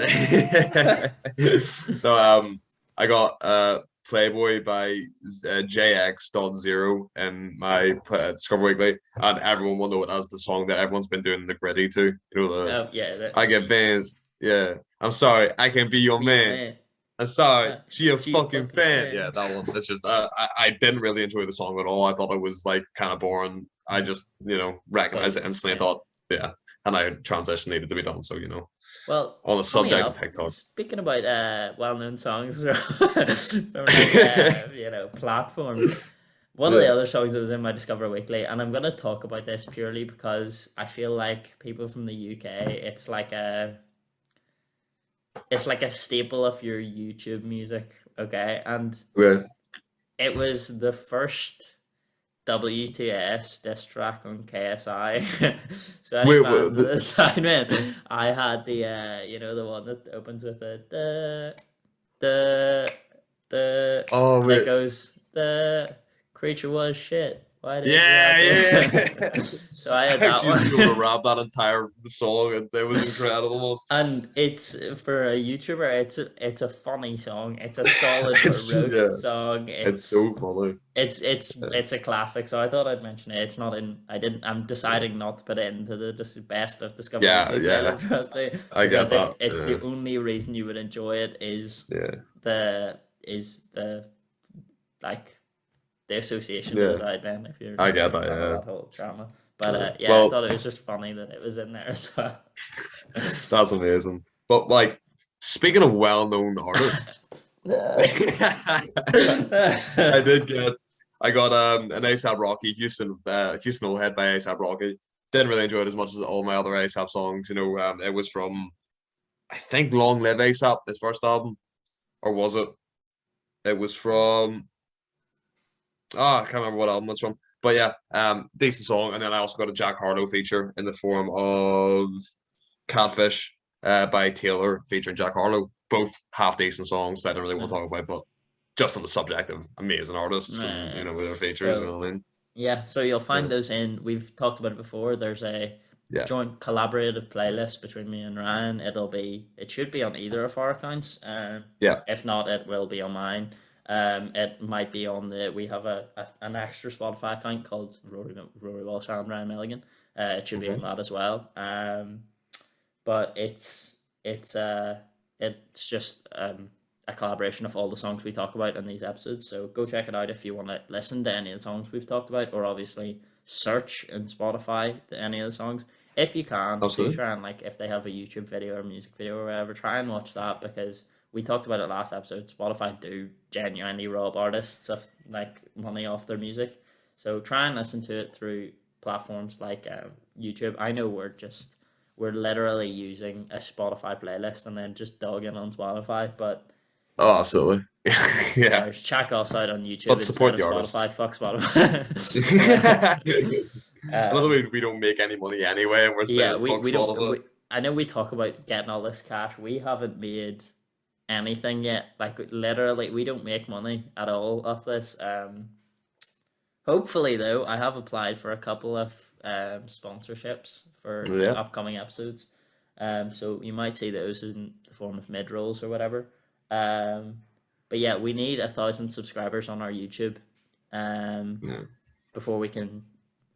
I got Playboy by JX.0 in my Discover Weekly, and everyone will know it as the song that everyone's been doing the gritty to. You know I get bands. Yeah, I'm sorry, I can be your man. I'm sorry, she a fucking fan. Yeah, that one. It's just I didn't really enjoy the song at all. I thought it was like kind of boring. I just recognized it instantly. I thought and I transition needed to be done. So well, on the subject of TikTok. Speaking about well-known songs from like, platforms. One of the other songs that was in my Discover Weekly, and I'm gonna talk about this purely because I feel like people from the UK, it's like a staple of your YouTube music, okay? And it was the first WTS diss track on KSI. So any fans of the assignment, I had the the one that opens with the and it goes, the creature was shit. Why did So I had that one. To rap that entire song, and it was incredible. And it's for a YouTuber, it's a funny song. It's a solid roast song. It's so funny. It's a classic. So I thought I'd mention it. It's not in. I'm deciding not to put it into the best of Discovery. I get that. The only reason you would enjoy it is the the association with it, then if you're I get that, that whole drama. But I thought it was just funny that it was in there as well. That's amazing. But like, speaking of well-known artists, I got an ASAP Rocky Houston Old Head by ASAP Rocky. Didn't really enjoy it as much as all my other ASAP songs. It was from, I think, Long Live ASAP, his first album, or was it? It was from. I can't remember what album it's from, but decent song. And then I also got a Jack Harlow feature in the form of Catfish by Taylor featuring Jack Harlow. Both half decent songs that I don't really want to talk about, but just on the subject of amazing artists and with their features. You know what I mean? Yeah, so you'll find those in. We've talked about it before. There's a joint collaborative playlist between me and Ryan. It should be on either of our accounts. If not, it will be on mine. It might be on we have an extra Spotify account called Rory Walsh and Ryan Milligan. It should be on that as well. But it's just a collaboration of all the songs we talk about in these episodes. So go check it out if you want to listen to any of the songs we've talked about, or obviously search in Spotify any of the songs. If you can, do try and if they have a YouTube video or music video or whatever, try and watch that, because we talked about it last episode. Spotify do genuinely rob artists of money off their music. So try and listen to it through platforms like YouTube. I know we're literally using a Spotify playlist and then just dogging on Spotify, but absolutely. Check us out on YouTube. But support the Spotify. artists. Fuck Spotify. Another way, we don't make any money anyway, and we're saying we don't. I know we talk about getting all this cash. We haven't made anything yet. Literally, we don't make money at all off this. Hopefully, though, I have applied for a couple of sponsorships for upcoming episodes. So you might see those in the form of mid rolls or whatever. But yeah, we need 1,000 subscribers on our YouTube, before we can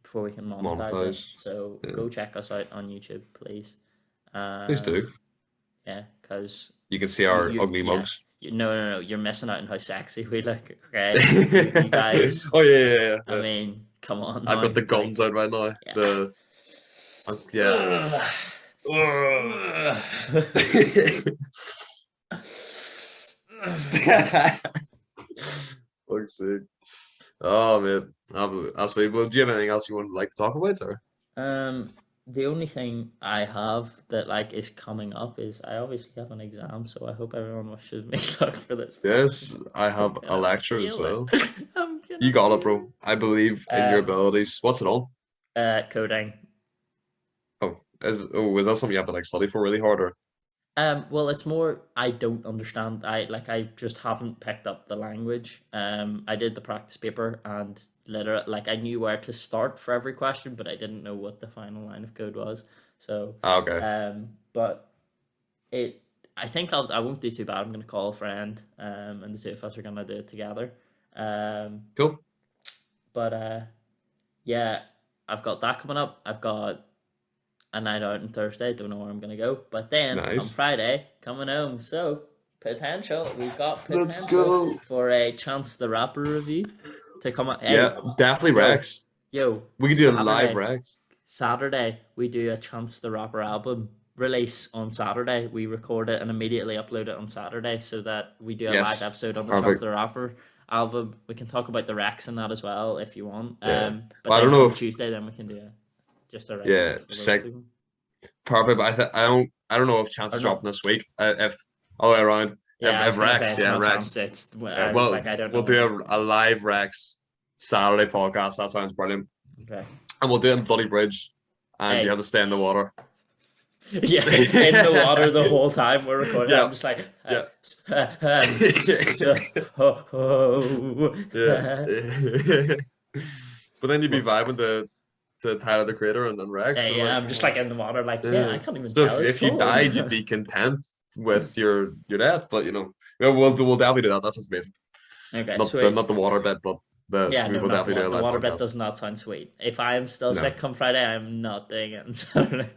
monetize it. So go check us out on YouTube, please. Please do. Yeah, because you can see our ugly mugs. No, you're missing out on how sexy we look. Okay, you guys. Oh yeah. I mean, come on. I've got the guns out right now. Fuck's sake. Oh man, absolutely. Well, do you have anything else you would like to talk about, or? The only thing I have that like is coming up is I obviously have an exam, so I hope everyone wishes me luck for this. Yes, I have a lecture as well. You got it, bro. I believe in your abilities. What's it on? Coding. Is that something you have to like study for really hard, or? Well, it's more I don't understand. I just haven't picked up the language. I did the practice paper and literally like I knew where to start for every question, but I didn't know what the final line of code was. So okay. But I think I won't do too bad. I'm gonna call a friend, and the two of us are gonna do it together. Cool. But yeah, I've got that coming up. I've got a night out on Thursday. Don't know where I'm gonna go, but then on Friday coming home. So potential. We've got potential for a Chance the Rapper review to come out. Hey, definitely Rex. Yo, we can do a live Rex. Saturday we do a Chance the Rapper album release on Saturday. We record it and immediately upload it on Saturday, so that we do a live episode on the Chance the Rapper album. We can talk about the Rex and that as well if you want. Yeah. But I don't know if Tuesday then we can do it. Just a sick. Perfect. But I don't know if Chance is dropping this week. If all the way around. If Rex, Rex. Well, I don't know. We'll do a live Rex Saturday podcast. That sounds brilliant. Okay. And we'll do it in Bloody Bridge, and you have to stay in the water. Yeah, in the water the whole time we're recording. I'm just like, But then you'd be vibing to Tyler the Creator and then Rex. So I'm just like in the water, like I can't even tell. So if you died, you'd be content with your death. But we'll definitely do that. That sounds amazing. Okay, not the water bit, but we will definitely do it. The water bit does not sound sweet. If I am still sick come Friday, I'm not doing it on Saturday.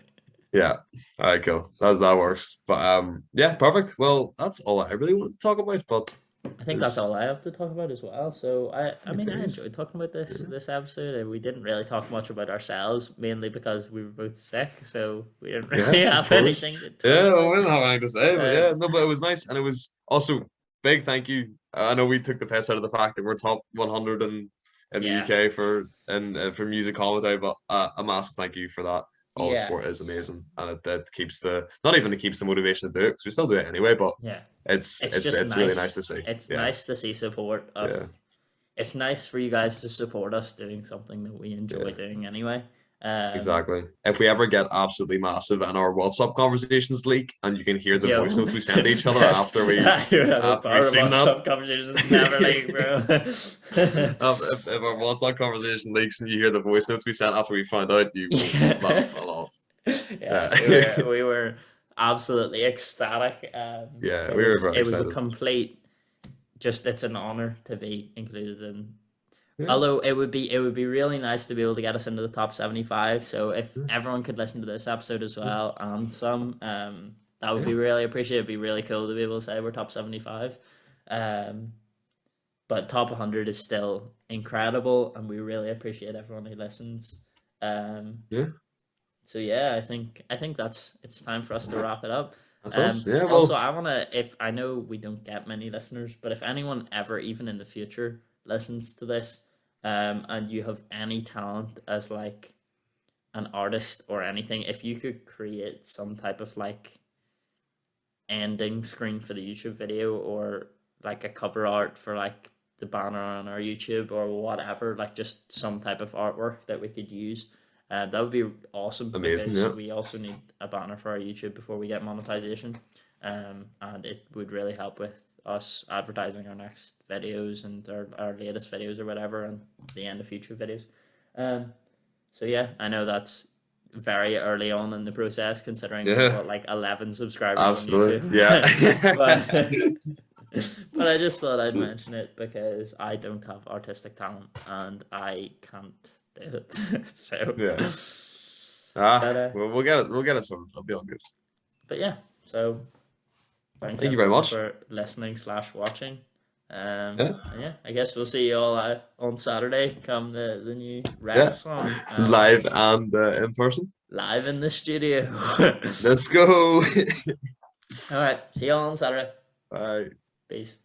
Yeah. All right, cool. That works. But yeah, perfect. Well, that's all I really wanted to talk about. But I think that's all I have to talk about as well. So I mean, I enjoyed talking about this episode. We didn't really talk much about ourselves, mainly because we were both sick, so we didn't really have anything to talk about. We didn't have anything to say, but it was nice, and it was also big thank you. I know we took the piss out of the fact that we're top 100 in the UK for music commentary, but a massive thank you for that. All the support is amazing, and it keeps the motivation to do it, because we still do it anyway. But it's nice. Really nice to see. It's nice to see support. It's nice for you guys to support us doing something that we enjoy doing anyway. Exactly. If we ever get absolutely massive and our WhatsApp conversations leak, and you can hear the voice notes we send to each other after we seen that. Conversations never leak, bro. If our WhatsApp conversation leaks and you hear the voice notes we sent after we found out, you will laugh a lot. We were absolutely ecstatic. We were very excited. It was a complete. It's an honor to be included in. Although it would be really nice to be able to get us into the top 75. So if everyone could listen to this episode as well and some, that would be really appreciated. It'd be really cool to be able to say we're top 75. But top 100 is still incredible, and we really appreciate everyone who listens. So I think it's time for us to wrap it up. Also, I know we don't get many listeners, but if anyone ever, even in the future, listens to this, and you have any talent as like an artist or anything, if you could create some type of like ending screen for the YouTube video, or like a cover art for like the banner on our YouTube or whatever, like just some type of artwork that we could use, that would be awesome. Amazing, because we also need a banner for our YouTube before we get monetization, and it would really help with us advertising our next videos and our latest videos or whatever, and the end of future videos. So I know that's very early on in the process, considering we've got like 11 subscribers Absolutely. on YouTube. Yeah. But I just thought I'd mention it because I don't have artistic talent and I can't do it. So yeah. We'll get it sorted. I'll be all good. But yeah, so thank you very much for listening / watching. And yeah, I guess we'll see you all on Saturday come the new rap song. Live and in person. Live in the studio. Let's go. All right, see you all on Saturday. Bye. Peace.